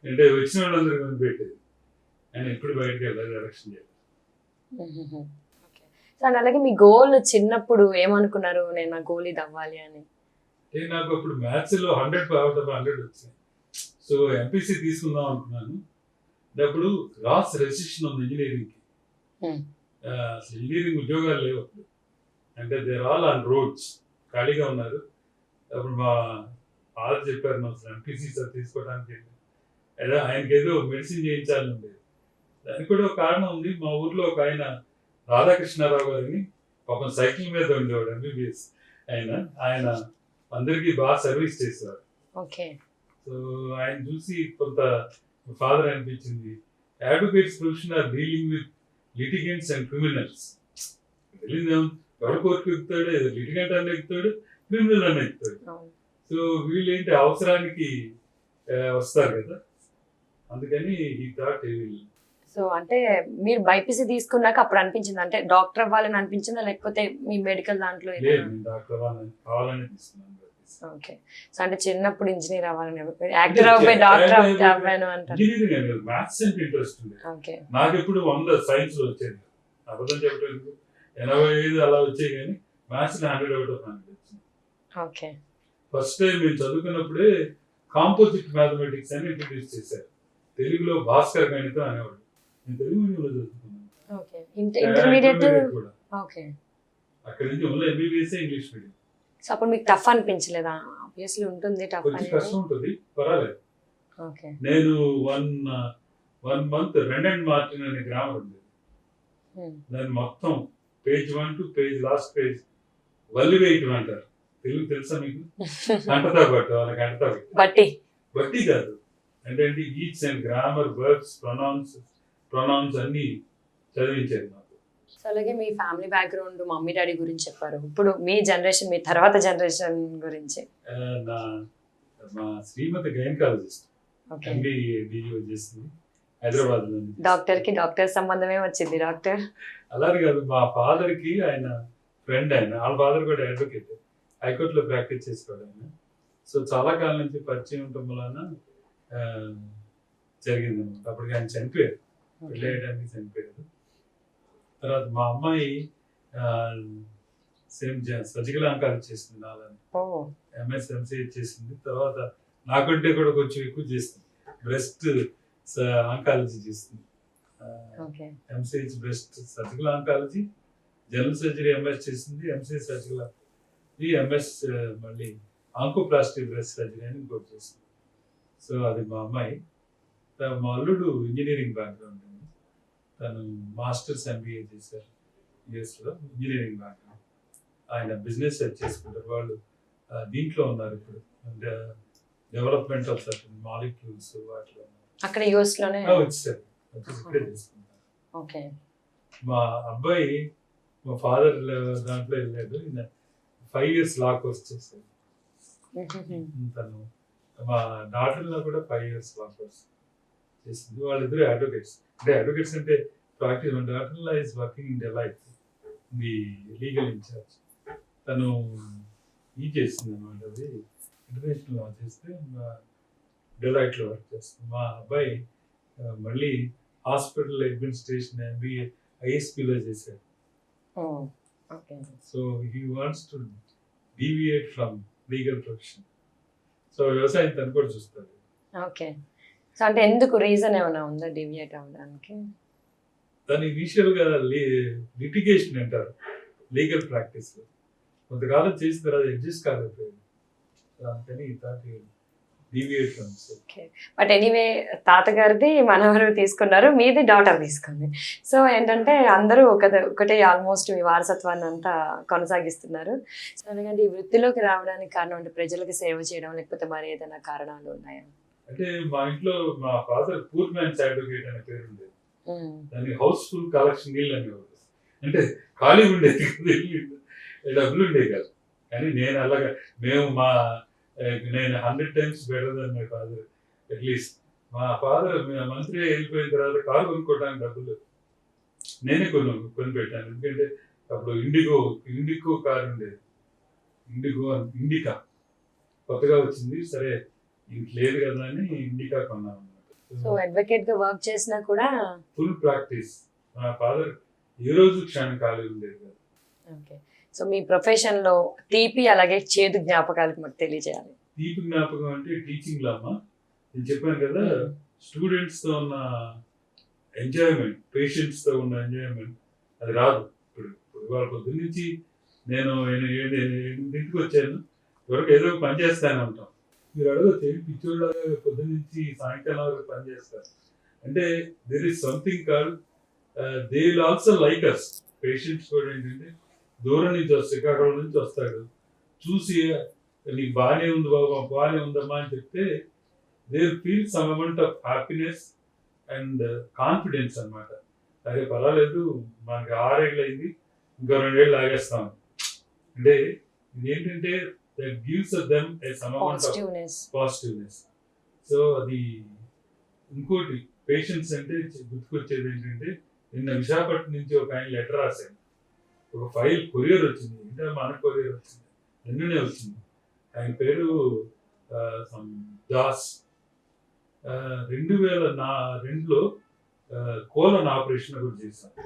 అంటే వచ్చిన వాళ్ళందరూ వండి పెట్టేది. ఆయన ఎప్పుడు బయటకు వెళ్ళాలి, ఎలక్షన్ చేయాలి. సో అలాగే మీ గోల్ చిన్నప్పుడు ఏమనుకున్నారు, నేను నా గోల్ ఇది అవ్వాలి అని? నాకు అప్పుడు మ్యాథ్స్ లో 100 అవుట్ ఆఫ్ 100 వచ్చినాయి. సో ఎంపీసీ తీసుకుందాం అనుకున్నాను. అప్పుడు లాస్ రెసిషన్ ఉంది ఇంజనీరింగ్ కి. అసలు ఇంజనీరింగ్ ఉద్యోగాలు లేవు అప్పుడు. అంటే దేర్ ఆల్ ఆన్ రోడ్స్, ఖాళీగా ఉన్నారు. అప్పుడు మా ఫాదర్ చెప్పారు, నువ్వు అసలు ఎంపీసీ తీసుకోవడానికి. అదే ఆయనకి ఏదో మెడిసిన్ చేయించాలని ఉండేది. దానికి కూడా ఒక కారణం ఉంది. మా ఊర్లో ఒక ఆయన రాధాకృష్ణారావు గారిని, పాపం సైకిల్ మీద ఉండేవాడు, ఎంబీబీఎస్ ఆయన అందరికీ బాగా సర్వీస్ చేసేవాడు. ఓకే. సో ఆయన చూసి కొంత ఫాదర్ అనిపించింది, advocates profession are dealing with litigants and criminals. తెలియదు ఎవరు కోర్టుకు ఎక్కుతాడు, ఏదో లిటిగెంట్ అని ఎక్కుతాడు, క్రిమినల్ అని ఎక్కుతాడు. సో వీళ్ళు ఏంటి అవసరానికి వస్తారు కదా, అందుకని ఈ థాట్. సో అంటే మీరు బైపీసీ తీసుకున్నాక అప్పుడు అనిపించింది, అంటే డాక్టర్ అవ్వాలని అనిపించిందా, లేకపోతే మీ మెడికల్ దాంట్లో? డాక్టర్ కావాలని తీసుకున్నాను. ఓకే. సో అంటే చిన్నప్పుడు ఇంజనీర్ అవ్వాలని, యాక్టర్ అవ్వబోయి డాక్టర్ అవ్వాను అంటారు. ఇంజనీరింగ్ అనేది మ్యాథ్స్ అంటే ఇంట్రెస్ట్ ఉంది. ఓకే. నాకు ఎప్పుడు 100 సైన్స్ లో వచ్చేది, అబద్ధం చెప్పలేదు. 85 అలా వచ్చాయి, కానీ మ్యాథ్స్ 100 అవుట్ ఆఫ్ 100 వచ్చింది. ఓకే. ఫస్ట్ టైం మేము చదువుకున్నప్పుడే కాంపోజిట్ మ్యాథమెటిక్స్ అని ఇంట్రడ్యూస్ చేశారు. తెలుగులో భాస్కర్ గణితం అనేవాడు. నేను తెలుగు మీడియంలో చదువుకున్నాను. ఓకే. ఇంటర్మీడియట్ కూడా. ఓకే. అక్కడి నుంచి only MBBS English medium. So అప్పుడు మీకు టఫ్ అనిపించలేదా? ఆబ్వియస్లీ ఉంటుంది టఫ్ కొంచెం కష్టం ఉంటుంది, పర్వాలేదు. ఓకే. నేను వన్ మంత్ రెండెండ్ మార్టిన్ అనే గ్రామర్ ఉంది, దాన్ని మొత్తం page 1 to page last page Valli వేయటం అంటారు. తెలుగు తెలుసా మీకు? గంటతో పట్టు, వాళ్ళకి గంటతో బట్టి కాదు అంటే each and grammar, verbs, pronouns అన్ని చదివించారు నాకు. సో అలాగే మీ ఫ్యామిలీ బ్యాక్గ్రౌండ్, మమ్మీ డాడీ గురించి చెప్పారు. ఇప్పుడు మీ జనరేషన్, మీ తర్వాత జనరేషన్ గురించి. మా శ్రీమతి గైనకాలజిస్ట్, ఎంబీఏ చేస్తుంది హైదరాబాద్ లో. డాక్టర్ సంబంధమే వచ్చింది. డాక్టర్ అలాగే కాదు, మా ఫాదర్ కి ఆయన ఫ్రెండ్, వాళ్ళ ఫాదర్ కూడా అడ్వకేట్, హైకోర్టులో ప్రాక్టీస్ చేసేవాడు ఆయన. సో చాలా కాలం నుంచి పరిచయం ఉండటం వలన జరిగింది అనమాట. అప్పటికి ఆయన చనిపోయారు, పెళ్ళేయడానికి చనిపోయారు. తర్వాత మా అమ్మాయి సేమ్ సర్జికల్ ఆంకాలజీ చేసింది, నాలని ఎంఎస్ ఎంసీఏ చేసింది. తర్వాత నాకంటే కూడా కొంచెం ఎక్కువ చేస్తుంది, బ్రెస్ట్ ఆంకాలజీ చేస్తుంది. MCh breast surgical oncology, general surgery MS చేసింది, ఎంసీ సర్జికల్ ఎంఎస్ మళ్ళీ ఆంకోప్లాస్టిక్ బ్రెస్ట్ సర్జరీ అని ఇంకోటి చేసింది. సో అది మా అమ్మాయి. మా అల్లుడు ఇంజనీరింగ్ బ్యాక్గ్రౌండ్, తను మాస్టర్స్ ఎంబీఏ చేశారు యుఎస్లో, ఇంజనీరింగ్ బ్యాక్గ్రౌండ్. ఆయన బిజినెస్ చేసుకుంటారు. వాళ్ళు దీంట్లో ఉన్నారు ఇప్పుడు, అంటే డెవలప్మెంట్ ఆఫ్ సర్టన్ మాలిక్యూల్స్ వాటిలో అక్కడ యుఎస్ లోనే వచ్చారు, ఇక్కడే చేసుకుంటారు. ఓకే. మా అబ్బాయి మా ఫాదర్ దాంట్లో వెళ్ళాడు, 5 years లా కోర్స్ చేశాడు. తను మా డాటర్ లో కూడా 5 years లా కోర్స్. చేసింది. వాళ్ళిద్దరు అడ్వకేట్స్. అంటే అడ్వకేట్స్ అంటే practice. Doctor is working in Deloitte, the legal in charge. తను చేసింది అనమాట, అది ఇంటర్నేషనల్ లా చేస్తే డెలైట్లో వర్క్ చేస్తుంది. మా అబ్బాయి మళ్ళీ హాస్పిటల్ అడ్మినిస్ట్రేషన్ MBA ISPలో చేశాడు. Okay. So he wants to deviate from legal profession. So వ్యవసాయం తను కూడా చూస్తాడు. ఓకే. సో అంటే ఎందుకు రీజన్ ఏమైనా ఉందా డివియేట్ అవ్వడానికి? దాని ఇనీషియల్గా లిటిగేషన్ అంటారు లీగల్ ప్రాక్టీస్లో. కొంతకాలం చేసిన తర్వాత అడ్జస్ట్ కాలేకపోయింది, అందుకని deviate from. Okay. But anyway తాతగారిది మనవరు తీసుకున్నారు, మీది డాటర్ తీసుకుంది. సో ఏంటంటే అందరూ ఒకటే ఆల్మోస్ట్ మీ వారసత్వాన్ని అంతా కొనసాగిస్తున్నారు. సో ఎందుకంటే ఈ వృత్తిలోకి రావడానికి కారణం అంటే ప్రజలకు సేవ చేయడం, లేకపోతే మరి ఏదైనా కారణాలు ఉన్నాయా? అంటే మా ఇంట్లో మా ఫాదర్ పూర్ మ్యాన్స్ అడ్వకేట్ అనే పేరు ఉండేది. దాన్ని హౌస్ఫుల్ కలెక్షన్ నీళ్ళు అనేవాళ్ళు. అంటే ఖాళీ ఉండేది, డబ్బులు ఉండేవి కాదు. కానీ నేను అలాగా నేను 100 times better than my father. At least మా ఫాదర్ మంత్రి వెళ్ళిపోయిన తర్వాత కారు కొనుక్కోవడానికి డబ్బులు నేనే కొని పెట్టాను. ఎందుకంటే అప్పుడు ఇండిగో కారు ఉండేది, ఇండికా కొత్తగా వచ్చింది. సరే ఇంక లేదు కదా అని ఇండికా కొన్నాను అనమాట. సో అడ్వకేట్ గా వర్క్ చేసినా కూడా ఫుల్ ప్రాక్టీస్. మా ఫాదర్ ఏ రోజు క్షణం ఖాళీ ఉండేది కదా. ఓకే. సో మీ ప్రొఫెషన్ లో తీపి అలాగే చేదు జ్ఞాపకాలకు మాకు తెలియజేయాలి. తీపి జ్ఞాపకం అంటే టీచింగ్ లో అమ్మా, నేను చెప్పాను కదా, స్టూడెంట్స్ తో ఉన్న ఎంజాయ్మెంట్, పేషెంట్స్ తో ఉన్న ఎంజాయ్మెంట్ అది రాదు. ఇప్పుడు వాళ్ళ పొద్దున్న నుంచి నేను 8 వచ్చాను, వరకు ఏదో పని చేస్తాను అంటాం. మీరు అడగచ్చు పిచ్చోళ్ళగా పొద్దున్న నుంచి సాయంకాలం వరకు పని చేస్తారు అంటే there is something call they will also like us. Patients కూడా ఏంటంటే దూరం నుంచి శ్రీకాకుళం నుంచి వస్తాడు, చూసి నీకు బాగానే ఉంది బాబా, బాగానే ఉందమ్మా అని చెప్తే they feel some amount of happiness and confidence అనమాట. అదే పర్వాలేదు మనకి 6 ఏళ్ళు అయింది, ఇంకో 2 ఏళ్ళు ఆగేస్తాం. అంటే ఇదేంటంటే that gives them A some amount of positiveness. So అది ఇంకోటి పేషెంట్స్ అంటే గుర్తుకొచ్చేది ఏంటంటే, నిన్న విశాఖపట్నం నుంచి ఒక ఆయన లెటర్ రాశాడు. ఒక ఫైల్ కొరియర్ వచ్చింది, ఇంకా మన కొరియర్ వచ్చింది, నిన్ననే వచ్చింది. ఆయన పేరు దాస్. 2002లో కోలన్ ఆపరేషన్ కూడా చేశాను.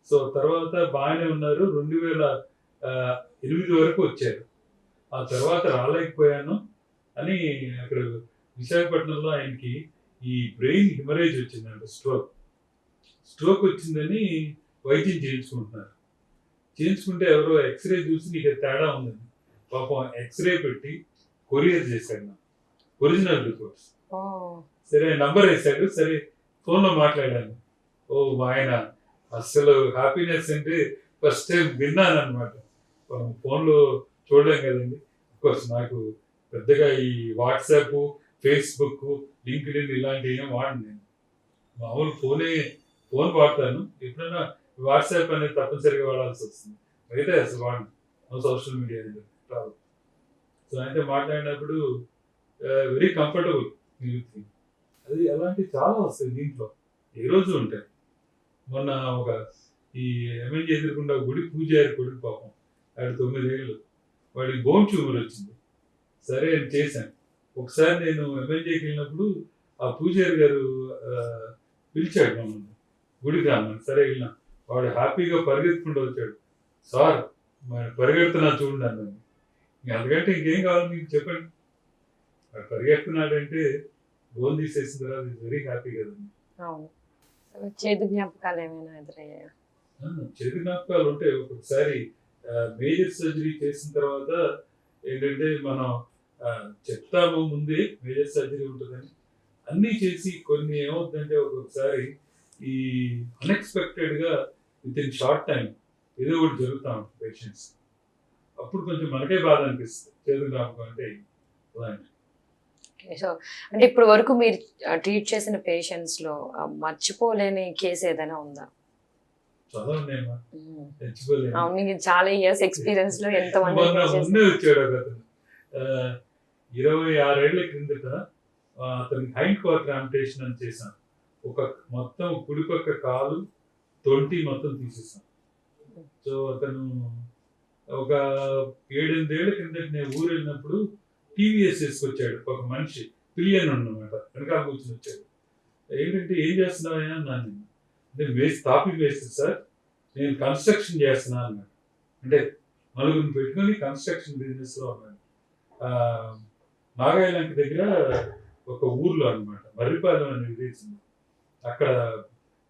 సో తర్వాత బాగానే ఉన్నారు, 2008 వరకు వచ్చారు. ఆ తర్వాత రాలేకపోయాను అని అక్కడ విశాఖపట్నంలో ఆయనకి ఈ బ్రెయిన్ హిమరేజ్ వచ్చిందంట, స్ట్రోక్ వచ్చిందని వైద్యం చేయించుకుంటే ఎవరో ఎక్స్రే చూసి నీకు తేడా ఉందని పాపం ఎక్స్రే పెట్టి కొరియర్ చేశాడు నాకు ఒరిజినల్ రిపోర్ట్స్. సరే నంబర్ వేశాడు, సరే ఫోన్లో మాట్లాడాను. ఆయన అసలు హ్యాపీనెస్ అంటే ఫస్ట్ టైం విన్నాను అనమాట. ఫోన్లో చూడలేం కదండి. కోర్స్ నాకు పెద్దగా ఈ వాట్సాప్, ఫేస్బుక్, లింక్డ్ఇన్ ఇలాంటివి ఏం వాడను. నేను మామూలు ఫోన్ వాడతాను. ఎప్పుడైనా వాట్సాప్ అనేది తప్పనిసరిగా వాడాల్సి వస్తుంది, అయితే అసలు వాడను సోషల్ మీడియా అనేది రాదు. సో అయితే మాట్లాడినప్పుడు వెరీ కంఫర్టబుల్. అది అలాంటివి చాలా వస్తాయి దీంట్లో, ఏ రోజు ఉంటాయి. మొన్న ఒక ఈ ఎమ్మెల్యే ఎదుర్కొండ గుడి పూజారి కొడుకు పాపం, వాడు 9 ఏళ్ళు, వాడికి బోన్ ట్యూమర్ వచ్చింది. సరే అని చేశాను. ఒకసారి నేను ఎమ్మెల్యేకి వెళ్ళినప్పుడు ఆ పూజారి గారు పిలిచాడు మమ్మల్ని గుడికి రామని. సరే వెళ్ళినా, వాడు హ్యాపీగా పరిగెత్తుకుంటూ వచ్చాడు. సార్ పరిగెడుతున్నా చూడండి అన్నాను. అందుకంటే ఇంకేం కావాలి మీకు చెప్పండి. వాడు పరిగెడుతున్నాడంటే బోన్ తీసేసిన తర్వాత వెరీ హ్యాపీ కదండి. చేదు జ్ఞాపకాలు ఏమైనా ఎదురయ్యాయా? చేదు జ్ఞాపకాలు ఉంటాయి. ఒక్కొక్కసారి మేజర్ సర్జరీ చేసిన తర్వాత ఏంటంటే మనం చెప్తాము ముందే మేజర్ సర్జరీ ఉంటుందని, అన్నీ చేసి కొన్ని ఏమవుతుందంటే ఒక్కొక్కసారి ఈ అన్ఎక్స్పెక్టెడ్గా విత్ ఇన్ షార్ట్ టైం ఏదో ఒకటి జరుగుతూ ఉంటుంది పేషెంట్స్. అప్పుడు కొంచెం మనకే బాధ అనిపిస్తుంది. చేదు జ్ఞాపకం అంటే అలాంటి. సో అంటే ఇప్పుడు వరకు మీరు ట్రీట్ చేసిన పేషెంట్స్ లో మర్చిపోలేని కేసు ఏదైనా ఉందా? చాలా ఉన్నాయమ్మా, తెచ్చుకోలేము. చాలా ఇయర్స్ ఎక్స్పీరియన్స్ లో ఎంతమంది ముందే వచ్చాడు ఒక అతను. 26 ఏళ్ల క్రిందట అతనికి హైండ్ క్వార్టర్ ఆంపిటేషన్ అని చేశాను. ఒక మొత్తం కుడిపక్క కాలు తొంటి మొత్తం తీసేసాం. సో అతను ఒక 7-8 ఏళ్ల కిందట నేను ఊరు వెళ్ళినప్పుడు టీవీఎస్ వేసుకొచ్చాడు ఒక మనిషి, పిలియన్ అన్నమాట, వెనకాల కూర్చొని వచ్చాడు. ఏంటంటే ఏం చేస్తున్నావా అన్నాను. అంటే తాపి వేస్తుంది సార్, నేను కన్స్ట్రక్షన్ చేస్తున్నా అన్నాడు. అంటే నలుగురిని పెట్టుకొని కన్స్ట్రక్షన్ బిజినెస్ లో ఉన్నాడు. నాగాయలంక దగ్గర ఒక ఊర్లో అనమాట, మర్రిపాలెం అనే విలేజ్, అక్కడ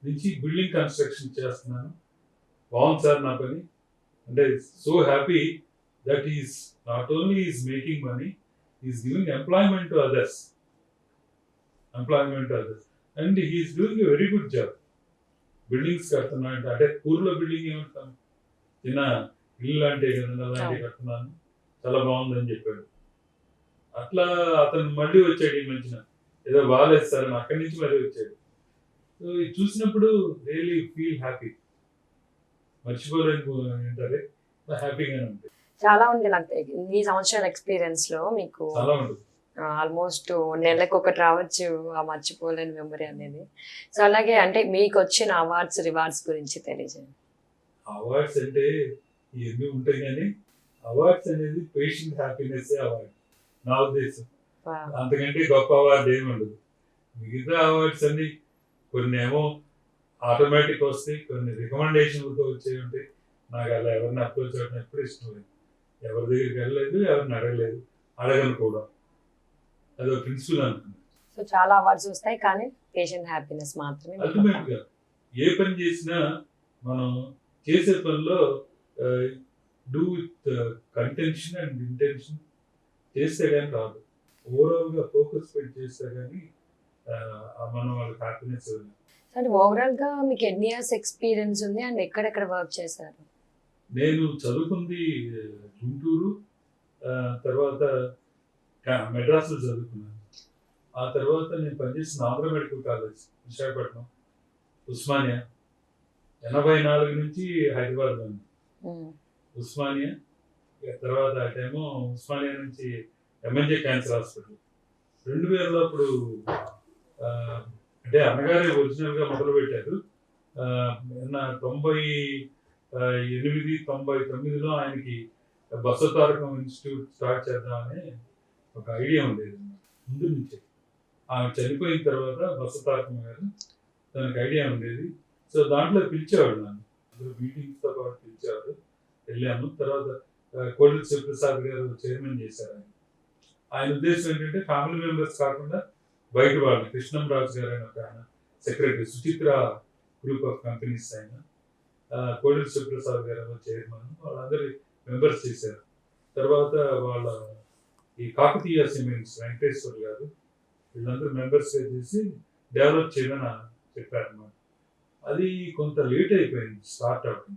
నుంచి బిల్డింగ్ కన్స్ట్రక్షన్ చేస్తున్నాను. బాగుంది సార్ నా పని అంటే, so happy that is not only is making money, is giving employment to others and he is doing a very good job. Buildings కడుతున్నా అంటే ఊర్లో బిల్డింగ్ ఏమంటాను, చిన్న ఇల్లు అంటే కదా అలాంటివి కడుతున్నాను, చాలా బాగుందని చెప్పాడు. అట్లా అతను మళ్ళీ వచ్చాడు ఈ మధ్యన, ఏదో బాగాలేదు సార్ అని అక్కడి నుంచి మళ్ళీ వచ్చాడు. సో ఇది చూసినప్పుడు రియలీ ఫీల్ హ్యాపీ, మర్చిపోలేని ఏంటారే హ్యాపీగానే ఉంటుంది. చాలా ఉంది నాకు ఈ సంవత్సరాల ఎక్స్పీరియన్స్ లో. మీకు చాలా ఉంటుంది, ఆల్మోస్ట్ నెలకు ఒకటి రావచ్చు ఆ మర్చిపోలేని మెమరీ అనేది. సో అలాగే అంటే మీకు వచ్చిన అవార్డ్స్ రివార్డ్స్ గురించి తెలియజేయండి. అవార్డ్స్ అంటే ఇవన్నీ ఉంటాయి, కానీ అవార్డ్స్ అనేది పేషెంట్ హ్యాపీనెస్ అవార్డ్ నా ఉద్దేశం. అంతకంటే గొప్ప అవార్డు ఏమి ఉండదు. మిగతా అవార్డ్స్ అన్ని కొన్ని ఏమో ఆటోమేటిక్ వస్తాయి, కొన్ని రికమెండేషన్లతో వచ్చేవి ఉంటాయి. నాకు అలా ఎవరిని అప్రోచ్ అవ్వడం ఎప్పుడు ఇష్టం లేదు, ఎవరి దగ్గరికి వెళ్ళలేదు, ఎవరిని అడగలేదు, అడగను కూడా, అదో ప్రిన్సిపల్ అనుకున్నాను. సో చాలా అవార్డ్స్ వస్తాయి కానీ పేషెంట్ హ్యాపీనెస్ మాత్రమే. అల్టిమేట్ గా ఏ పని చేసినా మనం చేసే పనిలో do with contention and intention చేస్తే కానీ రాదు. ఓవరాల్ గా ఫోకస్ పెట్టి చేస్తే కానీ మనం వాళ్ళకి హ్యాపీనెస్. అంటే ఓవరాల్ గా మీకు ఎన్ని ఇయర్స్ ఎక్స్పీరియన్స్ ఉంది అండ్ ఎక్కడెక్కడ వర్క్ చేశారు? నేను చదువుకుంది గుంటూరు, తర్వాత మెడ్రాస్లో చదువుకున్నాను. ఆ తర్వాత నేను పనిచేసిన ఆంధ్ర మెడికల్ కాలేజ్ విశాఖపట్నం, ఉస్మానియా. 84 నుంచి హైదరాబాద్లో ఉస్మానియా, తర్వాత అటేమో ఉస్మానియా నుంచి ఎంఎన్జే క్యాన్సర్ హాస్పిటల్. 2000లో అప్పుడు అంటే అన్నగారే ఒరిజినల్గా మొదలు పెట్టారు. 98-99లో ఆయనకి బసవతారకం ఇన్స్టిట్యూట్ స్టార్ట్ చేద్దామని ఒక ఐడియా ఉండేది ముందు నుంచే. ఆమె చనిపోయిన తర్వాత బసవతారకం గారు దానికి ఐడియా ఉండేది. సో దాంట్లో పిలిచేవాడు నన్ను, అందరూ మీటింగ్స్తో పాటు పిలిచేవాడు, వెళ్ళాము. తర్వాత కోడెల శివప్రసాద్ గారు చైర్మన్ చేశారు. ఆయన ఉద్దేశం ఏంటంటే ఫ్యామిలీ మెంబర్స్ కాకుండా బయట వాళ్ళు, కృష్ణంరాజు గారు అని ఒక ఆయన secretary, Suchitra group of companies ఆయన, కోడెల శివప్రసాద్ గారు చైర్మన్, వాళ్ళందరూ మెంబర్స్ చేశారు. తర్వాత వాళ్ళ ఈ కాకతీయ సిమెంట్స్ వెంకటేశ్వర్ గారు, వీళ్ళందరూ మెంబర్స్ చేసి డెవలప్ చేయమని చెప్పారన్నమాట. అది కొంత లేట్ అయిపోయింది స్టార్ట్ అవ్వడం.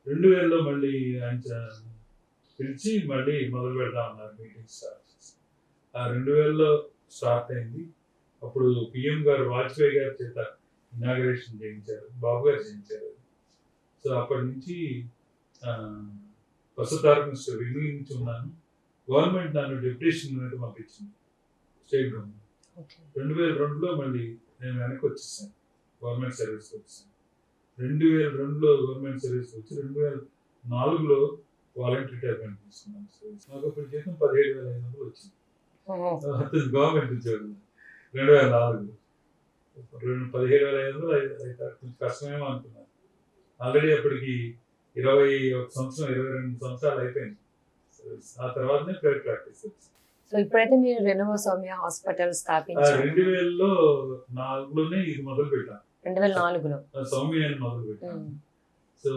2000లో మళ్ళీ ఆయన పిలిచి మళ్ళీ మొదలు పెడతా ఉన్నారు మీటింగ్ స్టార్ట్ చేసి. ఆ 2000లో స్టార్ట్ అయింది. అప్పుడు పిఎం గారు వాజ్పేయి గారి చేత ఇనాగరేషన్ చేయించారు, బాబు గారు చేయించారు. సో అప్పటి నుంచి బసవతారకం రివ్యూ నుంచి ఉన్నాను. గవర్నమెంట్ నన్ను డెప్యుటేషన్ పంపించింది స్టేట్ గవర్నమెంట్. 2002లో మళ్ళీ నేను వెనక్కి వచ్చేసాను, గవర్నమెంట్ సర్వీస్కి వచ్చేసాను. 2002లో గవర్నమెంట్ సర్వీస్ వచ్చి 2004లో వాలంటీర్ రిటైర్మెంట్ తీసుకున్నాను సర్వీస్. నాకు అప్పుడు జీతం 17,500 వచ్చింది గవర్నమెంట్ ఉద్యోగం. 2004లో 17,500 కొంచెం కష్టమేమో అనుకున్నాను. ఆల్రెడీ అప్పటికి 21 సంవత్సరం 22 సంవత్సరాలు అయిపోయింది సర్వీస్. ఆ తర్వాతనే ప్రైవేట్ ప్రాక్టీస్ వచ్చింది. సో ఇప్పుడైతే మీరు రెనోవా సౌమ్య హాస్పిటల్ స్థాపించారు. 2004లోనే ఇది మొదలు పెట్టాను. 2004లో సౌమ్య అని మొదలు పెట్టాను. సో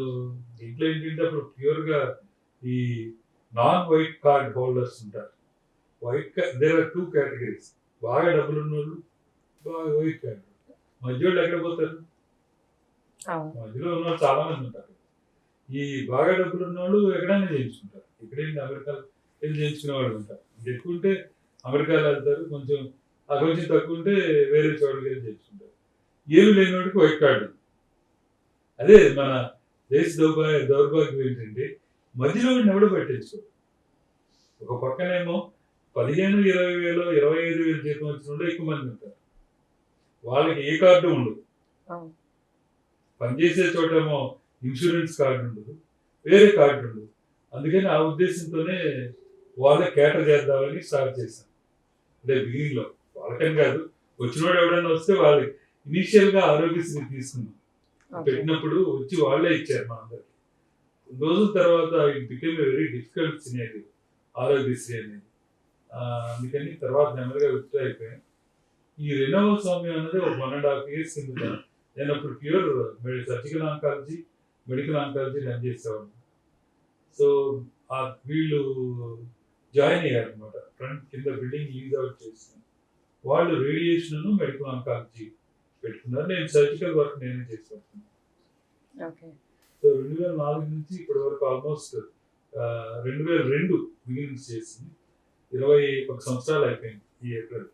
దీంట్లో ఏంటంటే అప్పుడు ప్యూర్ గా ఈ నాన్ వైట్ కార్డ్ హోల్డర్స్ ఉంటారు. White there are 2 categories. బాగా డబ్బులు ఉన్న వాళ్ళు, బాగా వైట్ కార్డ్. మధ్యలో ఎక్కడ పోతారు? మధ్యలో ఉన్న వాళ్ళు చాలా మంది ఉంటారు. ఈ బాగా డబ్బులు ఉన్న వాళ్ళు ఎక్కడైనా చేయించుకుంటారు. ఇక్కడేంటి అమెరికాలో వెళ్ళి చేయించుకునే వాళ్ళు ఉంటారు. ఎక్కువ ఉంటే అమెరికాలో వెళ్తారు, కొంచెం తక్కువ ఉంటే వేరే చోటుకి వెళ్ళి చేయించుకుంటారు. ఏమి లేని వాడికి వైట్ కార్డు. అదే మన దేశ దౌర్భాగ్యం ఏంటంటే మధ్యలో ఎవడో పట్టించుకో. ఒక పక్కనేమో 15,000, 20,000, 25,000 జీతం వచ్చిన వాళ్ళు ఎక్కువ మంది ఉంటారు. వాళ్ళకి ఏ కార్డు ఉండదు. అవును. పనిచేసే చోటేమో ఇన్సూరెన్స్ కార్డు ఉండదు, వేరే కార్డు ఉండదు. అందుకని ఆ ఉద్దేశంతోనే వాళ్ళే కేటర్ చేద్దామని స్టార్ట్ చేశాను. అంటే బిగినింగ్ లో వాళ్ళకని కాదు, వచ్చినవాడు ఎవడైనా వస్తే వాళ్ళు ఇనీషియల్ గా ఆరోగ్యశ్రీ తీసుకున్నాం. ఓకే. పెట్టినప్పుడు వచ్చి వాళ్ళే ఇచ్చారు మా అందరికి. కొన్ని రోజుల తర్వాత it became very difficult scenario Aarogyasri అనేది. అందుకని తర్వాత నెమ్మదిగా విత్డ్రా అయిపోయాను. ఈ రెనోవా స్వామి అనేది ఒక 1.5 years కింద నేను అప్పుడు pure surgical oncology, medical oncology run చేసేవాడిని. సో వీళ్ళు జాయిన్ అయ్యారు అనమాట. ఫ్రంట్ కింద బిల్డింగ్ లీజ్ అవుట్ చేస్తాను. వాళ్ళు రేడియేషన్ మెడికల్ ఆంకాలజీ పెట్టుకున్నారు. నేను సర్జికల్ వర్క్ నేనే చేసేవాడిని. ఓకే. సో 2004 నుంచి ఇప్పటి వరకు ఆల్మోస్ట్ 2002 బిగినింగ్స్ చేసింది. 21 సంవత్సరాలు అయిపోయింది ఈ ఏప్రిల్.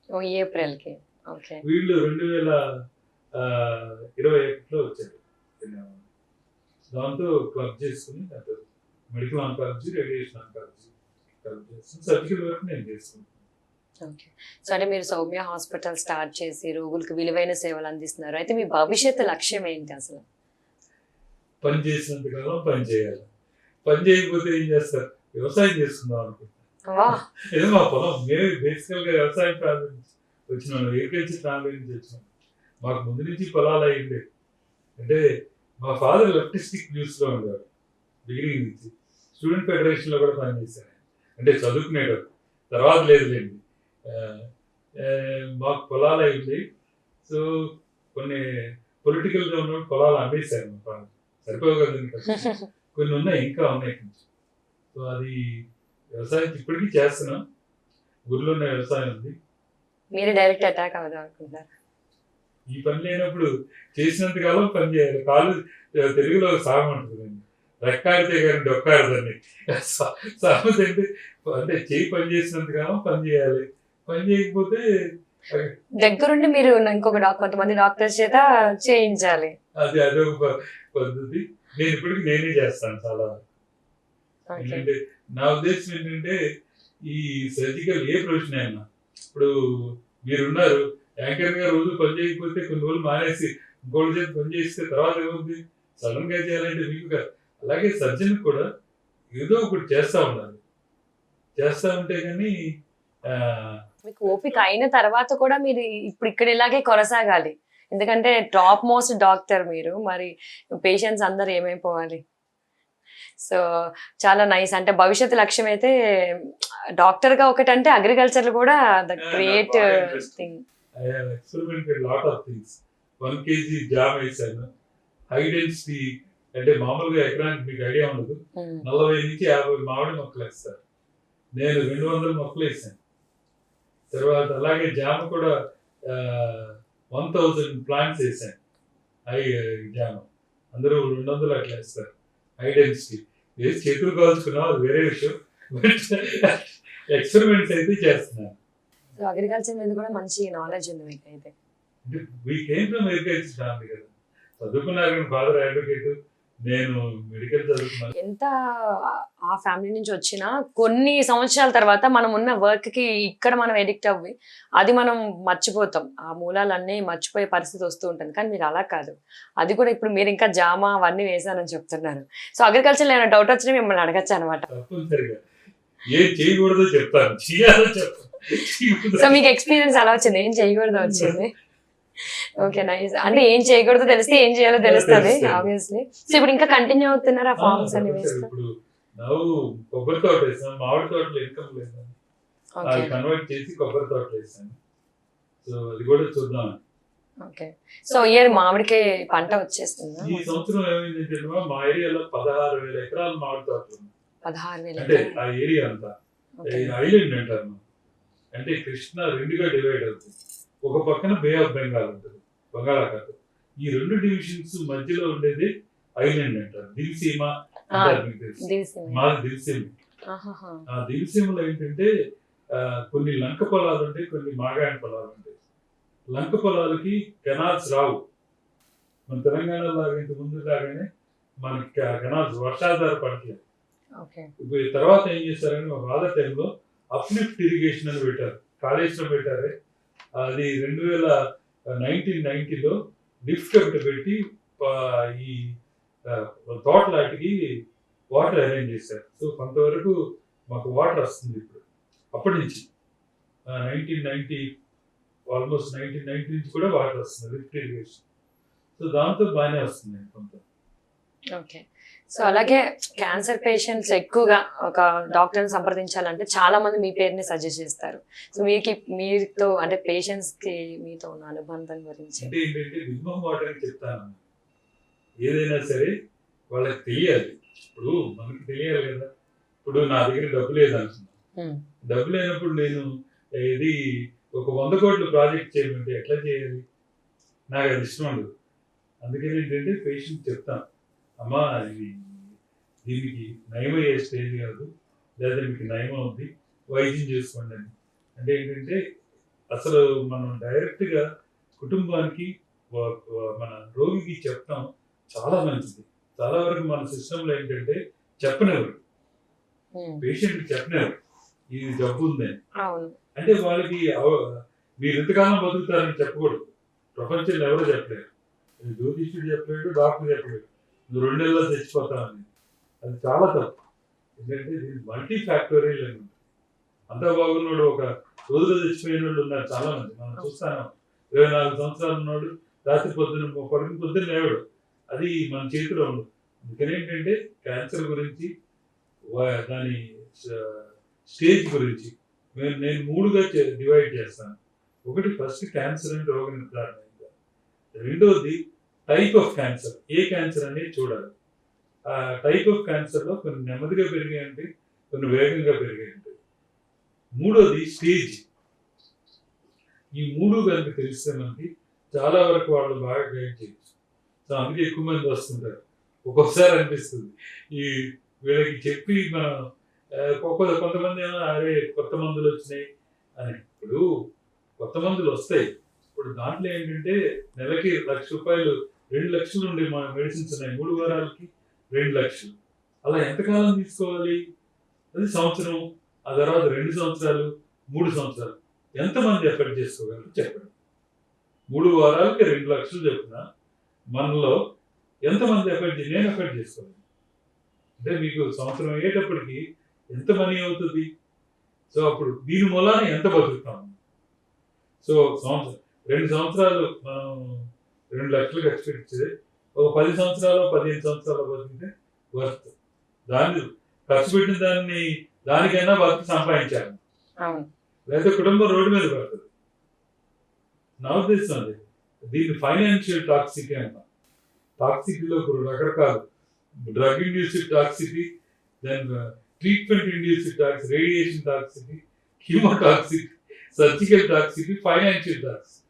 ఓ ఏప్రిల్కి. ఓకే. వీళ్ళు 2021లో వచ్చారు. దాంతో క్లబ్ చేసుకుని medical oncology, radiation oncology club చేసుకుని సర్జికల్ వర్క్ నేను చేసుకుంటాను. ఓకే. సో అంటే మీరు సౌమ్య హాస్పిటల్ స్టార్ట్ చేసి రోగులకు విలువైన సేవలు అందిస్తున్నారు. అయితే మీ భవిష్యత్తు లక్ష్యం ఏంటి అసలు? పని చేసినంతకాలం పని చేయాలి. పని చేయకపోతే ఏం చేస్తారు? వ్యవసాయం చేసుకుందాం అనుకుంటాను. వా. ఏదో మా పొలం, మేము బేసికల్ గా వ్యవసాయం ప్రాంతం నుంచి వచ్చిన వాళ్ళు, ఏకైతే ఫ్యామిలీ నుంచి వచ్చినాం. మాకు ముందు నుంచి పొలాలు అయ్యిండే. అంటే మా ఫాదర్ లెఫ్టిస్టిక్ న్యూస్ లో ఉండేవాడు బిగినింగ్ నుంచి. స్టూడెంట్ ఫెడరేషన్ లో కూడా పనిచేశాను. అంటే చదువుకునేటప్పుడు, తర్వాత లేదులేండి. మాకు పొలాలు అయ్యింది. సో కొన్ని పొలిటికల్ గా ఉన్న పొలాలు అమ్మేశారు. మా ఫాదర్ సరిపోవు కదండి, కొన్ని ఉన్నాయి, ఇంకా ఉన్నాయి కొంచెం. సో అది వ్యవసాయం ఇప్పటికీ చేస్తున్నాం. ఊర్లోనే వ్యవసాయం ఉంది. మీరు డైరెక్ట్ అటాక్ అవుదాం అనుకుంటారు? ఈ పని లేనప్పుడు చేసినంత కాలం పని చేయాలి. కాలు తెలుగులో సామెత ఉంటుంది, రెక్కాడితే కానీ డొక్కాడదని. సామెత అంటే చేయి పని చేసినంత కాలం పని చేయాలి, పని చేయకపోతే దగ్గరుండి మీరు ఇంకొక కొంతమంది డాక్టర్స్ చేత చేయించాలి. అదొక పద్ధతి. నేను ఇప్పటికి నేనే చేస్తాను చాలా. ఏంటంటే నా ఉద్దేశం ఏంటంటే, ఈ సర్జికల్ ఏ ప్రొఫెషన్ అయినా, ఇప్పుడు మీరున్నారు యాంకర్ గా రోజు పని చేయకపోతే కొన్ని రోజులు మానేసి ఇంకోటి చేసి పని చేస్తే తర్వాత ఏమవుతుంది? సడన్ గా చేయాలంటే మీకు కాదు. అలాగే సర్జన్ కూడా ఏదో ఒకటి చేస్తా ఉండాలి. చేస్తా ఉంటే కానీ మీకు ఓపిక అయిన తర్వాత కూడా మీరు ఇప్పుడు ఇక్కడ ఇలాగే కొనసాగాలి. ఎందుకంటే టాప్ మోస్ట్ డాక్టర్ మీరు, మరి పేషెంట్స్ అందరు ఏమైపోవాలి? సో చాలా నైస్. అంటే భవిష్యత్తు లక్ష్యం అయితే డాక్టర్ గా ఒకటంటే అగ్రికల్చర్ కూడా the great thing. I have experimented lot of things. 1 kg jam వేసాను. హై డెన్సిటీ అంటే మామూలుగా ఎకరానికి మీకు ఐడియా ఉండదు, 40 నుంచి 50 మామిడి మొక్కలు వేస్తారు. నేను 200 మొక్కలు వేసాను. తర్వాత అలాగే జామ కూడా 1000 ప్లాంట్స్ వేసాను. హై జామ అందరూ 200 అట్లా వేస్తారు. హై డెన్సిటీ వేసి చేతులు కాల్చుకున్నాం, అది వేరే విషయం. ఎక్స్పెరిమెంట్స్ అయితే చేస్తున్నాను. అగ్రికల్చర్ మీద కూడా మంచి నాలెడ్జ్ ఉంది మీకు అయితే. చదువుకున్నారు కానీ ఫాదర్ అడ్వకేట్, నేను మెడికల్ చదువుకున్నాను. ఎంత ఆ ఫ్యామిలీ నుంచి వచ్చినా కొన్ని సంవత్సరాల తర్వాత మనం ఉన్న వర్క్ కి ఇక్కడ మనం ఎడిక్ట్ అవ్వి అది మనం మర్చిపోతాం. ఆ మూలాలన్నీ మర్చిపోయే పరిస్థితి వస్తూ ఉంటుంది. కానీ మీరు అలా కాదు. అది కూడా ఇప్పుడు మీరు ఇంకా జామ అవన్నీ వేసానని చెప్తున్నారు. సో అగ్రికల్చర్ ఏమైనా డౌట్ వచ్చినా మిమ్మల్ని అడగచ్చు అనమాట. తప్పనిసరిగా ఏం చేయకూడదో చెప్తాను, చేయాలో చెప్తాను. సో మీకు ఎక్స్పీరియన్స్ అలా వచ్చింది, ఏం చేయకూడదు వచ్చింది. Okay, nice. అంటే ఏం చేయకూడదు తెలిస్తే ఏం చేయాలో తెలుస్తుంది ఆబ్వియస్లీ. సో ఇప్పుడు ఇంకా కంటిన్యూ అవుతున్నారా ఫార్మ్స్ అన్ని వేస్తా? ఇప్పుడు నవ్వు కొబ్బరి తోట వేసాను, మామిడి తోటలో ఇన్కమ్ లేదు, అది కన్వర్ట్ చేసి కొబ్బరి తోటలు వేసాను. సో అది కూడా చూద్దాం. ఓకే. సో ఇయర్ మామిడికి పంట వచ్చేస్తుందా? ఈ సంవత్సరం ఏమైందంటే మా ఏరియాలో 16,000 ఎకరాలు మామిడి తోటలు ఉన్నాయి. 16,000 అంటే ఆ ఏరియా అంతా ఐలాండ్ అంటారు. అంటే కృష్ణ 2గా డివైడ్ అవుతుంది. ఒక పక్కన బే ఆఫ్ బెంగాల్ ఉంటుంది, బంగాళాఖాతం. ఈ 2 డివిజన్స్ మధ్యలో ఉండేది ఐలాండ్ అంటారు. దిల్సీమ అంటారు, మీకు తెలుసు. మాది దిల్సీమ. ఆ దిల్సీమలో ఏంటంటే కొన్ని లంక పొలాలు ఉంటాయి, కొన్ని మాగాయన పొలాలు ఉంటాయి. లంక పొలాలకి కెనాల్స్ రావు. మన తెలంగాణ లాగా ఇంత ముందు లాగానే మనకి కెనాల్స్ వర్షాధార పడట్లేదు. ఇప్పుడు తర్వాత ఏం చేస్తారని మా ఫాదర్ టైంలో అప్లిఫ్ట్ ఇరిగేషన్ అని పెట్టారు, కాళేశ్వరం పెట్టారే, అది 1990లో లిఫ్ట్ ఒకటి పెట్టి ఈ తోటలాటికి వాటర్ అరేంజ్ చేశారు. సో కొంతవరకు మాకు వాటర్ వస్తుంది ఇప్పుడు. అప్పటి నుంచి 1990 ఆల్మోస్ట్ 1990 నుంచి కూడా వాటర్ వస్తుంది లిఫ్ట్ ఇరిగేషన్. సో దాంతో బాగానే వస్తుంది కొంత. ఓకే. సో అలాగే క్యాన్సర్ పేషెంట్స్ ఎక్కువగా ఒక డాక్టర్ని సంప్రదించాలంటే చాలా మంది మీ పేరుని సజెస్ట్ చేస్తారు. సో మీతో అంటే పేషెంట్స్ కి మీతో ఉన్న అనుబంధం గురించి అంటే ఏంటంటే విమం వాటర్ అని చెప్తాను. ఏదైనా సరే వాళ్ళకి తెలియాలి. ఇప్పుడు మనకి తెలియాలి కదా. ఇప్పుడు నా దగ్గర డబ్బు లేదనుకున్నాను, డబ్బు లేనప్పుడు నేను ఇది ఒక 100 కోట్ల ప్రాజెక్ట్ చేయమంటే ఎట్లా చేయాలి? నాకు అది ఇష్టం ఉండదు. అందుకని ఏంటంటే పేషెంట్ చెప్తాను, అమ్మా ఇది దీనికి నయమయ్యే స్టేజ్ కాదు, లేదా మీకు నయం అవుద్ది, వైద్యం చేసుకోండి అని. అంటే ఏంటంటే అసలు మనం డైరెక్ట్గా కుటుంబానికి మన రోగికి చెప్తాం చాలా మంచిది. చాలా వరకు మన సిస్టంలో ఏంటంటే చెప్పనివ్వరు, పేషెంట్కి చెప్పనివ్వరు ఇది జబ్బు ఉందని. అంటే వాళ్ళకి మీరు ఎంతకాలం బతుకుతారని చెప్పకూడదు. ప్రపంచంలో ఎవరు చెప్పలేరు, జ్యోతిష్యుడు చెప్పలేడు, డాక్టర్ చెప్పలేడు, నువ్వు 2 నెలల్లో చచ్చిపోతావని. అది చాలా తప్పు. ఎందుకంటే ఇది మల్టీ ఫ్యాక్టోరియల్ అని ఉంటుంది. అంతా బాగున్నాడు, ఒక రోజులో చచ్చిపోయిన వాళ్ళు ఉన్నారు చాలా మంది. మనం చూస్తాను 24 సంవత్సరాలు ఉన్నాడు, రాత్రి పొద్దున్న లేవడు. అది మన చేతిలో ఉండదు. అందుకని ఏంటంటే క్యాన్సర్ గురించి దాని స్టేజ్ గురించి నేను 3గా డివైడ్ చేస్తాను. ఒకటి ఫస్ట్ క్యాన్సర్ అంటే రోగ నిర్ధారణ, రెండోది type of cancer, A cancer అనేది చూడాలి. ఆ టైప్ ఆఫ్ క్యాన్సర్లో కొన్ని నెమ్మదిగా పెరిగాయంటే, కొన్ని వేగంగా పెరిగాయంటే. మూడోది స్టేజ్. ఈ 3 కనుక తెలిస్తే మనకి చాలా వరకు వాళ్ళు బాగా గైడ్ చేయొచ్చు. సో అందుకే ఎక్కువ మంది వస్తుంటారు. ఒక్కొక్కసారి అనిపిస్తుంది ఈ వీళ్ళకి చెప్పి మనం కొంతమంది ఏమో అరే కొత్త మందులు వచ్చినాయి అని. ఇప్పుడు కొత్త మందులు వస్తాయి. ఇప్పుడు దాంట్లో ఏంటంటే నెలకి ₹1,00,000 2 లక్షలు ఉండే మా మెడిసిన్స్ ఉన్నాయి. 3 వారాలకి 2 లక్షలు. అలా ఎంతకాలం తీసుకోవాలి? అది సంవత్సరం, ఆ తర్వాత 2 సంవత్సరాలు, 3 సంవత్సరాలు. ఎంతమంది ఎఫర్ట్ చేసుకోగలరు చెప్పండి. 3 వారాలకి 2 లక్షలు చెప్పిన మనలో ఎంతమంది నేను ఎఫర్ట్ చేసుకోవాలి అంటే మీకు సంవత్సరం అయ్యేటప్పటికి ఎంత మనీ అవుతుంది? సో అప్పుడు దీని మూలాన ఎంత బతుకుతాము? సో 2 సంవత్సరాలు మనం 2 లక్షలు ఖర్చు పెట్టించే ఒక 10 సంవత్సరాలు 15 సంవత్సరాలు బతికితే వర్త్. దాన్ని ఖర్చు పెట్టిన దానికైనా వర్త్ సంపాదించాలి, లేదా కుటుంబం రోడ్డు మీద పడుతుంది. నా ఉద్దేశం అది. దీన్ని ఫైనాన్షియల్ టాక్సిటీ అంటాం. టాక్సిటీలో రకరకాలు, drug induced toxicity, then treatment induced toxicity, radiation toxicity, chemo toxicity, surgical toxicity, financial toxicity.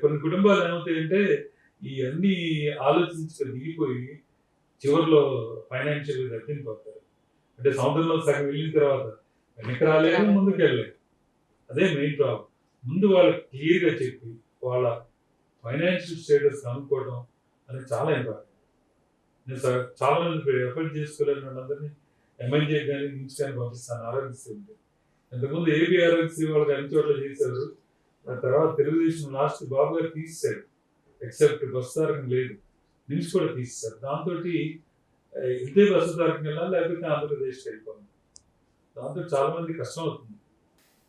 కొన్ని కుటుంబాలు ఏమవుతాయంటే ఈ అన్ని ఆలోచించుకొని దిగిపోయి చివరిలో ఫైనాన్షియల్ దక్కిపోతారు. అంటే సముద్రంలో సగం వెళ్ళిన తర్వాత వెనక్కి రాలేదు, ముందుకు వెళ్ళలేదు. అదే మెయిన్ ప్రాబ్లం. ముందు వాళ్ళకి క్లియర్గా చెప్పి వాళ్ళ ఫైనాన్షియల్ స్టేటస్ కనుక్కోవడం అనేది చాలా ఇంపార్టెంట్. నేను చాలా మంది ఎఫర్ట్ చేసుకోలేని వాళ్ళందరినీ ఎంఎన్జే కానీ నిమ్స్ కానీ పంపిస్తాను ఆరోగ్యశ్రీ ఉంటే. ఇంతకుముందు ఏపీ ఆరోగ్యశ్రీ వాళ్ళకి అన్ని చోట్ల చేశారు. ఆ తర్వాత తెలుగుదేశం లాస్ట్ బాబు గారు తీసేశారు, ఎక్సెప్ట్ బస్సు తారకం లేదు, నిమ్స్ కూడా తీసేశారు. దాంతో ఇదే బస్సు తారకం వెళ్ళాలి, లేకపోతే ఆంధ్రప్రదేశ్కి వెళ్ళిపోవాలి. దాంతో చాలా మంది కష్టం అవుతుంది.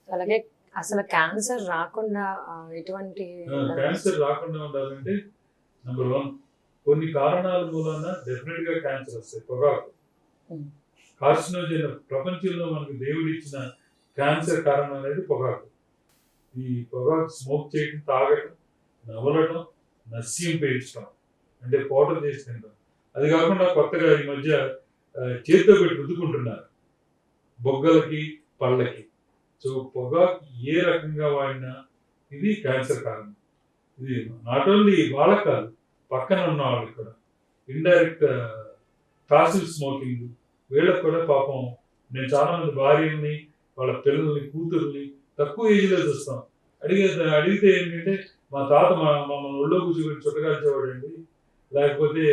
అలాగే అసలు క్యాన్సర్ రాకుండా ఎటువంటి క్యాన్సర్ రాకుండా ఉండాలంటే నెంబర్ 1 కొన్ని కారణాల మూలన డెఫినెట్ గా క్యాన్సర్ వస్తాయి. పొగాకు కార్సినోజన్, ప్రపంచంలో మనకు దేవుడు ఇచ్చిన క్యాన్సర్ కారణం అనేది పొగాకు. ఈ పొగాకు స్మోక్ చేయడం, తాగటం, నవలటం, నస్యం పేల్చడం, అంటే పౌడర్ చేసి తినడం. అది కాకుండా కొత్తగా ఈ మధ్య చేతితో పెట్టి రుద్దుకుంటున్నారు బొగ్గలకి, పళ్ళకి. సో పొగాకు ఏ రకంగా వాడినా ఇది క్యాన్సర్ కారణం. ఇది నాట్ ఓన్లీ వాళ్ళకి కాదు, పక్కన ఉన్న వాళ్ళకి కూడా. ఇండైరెక్ట్ ప్యాసివ్ స్మోకింగ్, వీళ్ళకి కూడా పాపం. నేను చాలా మంది భార్యల్ని, వాళ్ళ పిల్లల్ని, కూతుర్ని తక్కువ ఏజ్లో చూస్తాం. అడిగితే ఏంటంటే మా తాత మమ్మల్ని ఒళ్ళో కూర్చోబెట్టి చుట్టకాల్చేవాడండి, లేకపోతే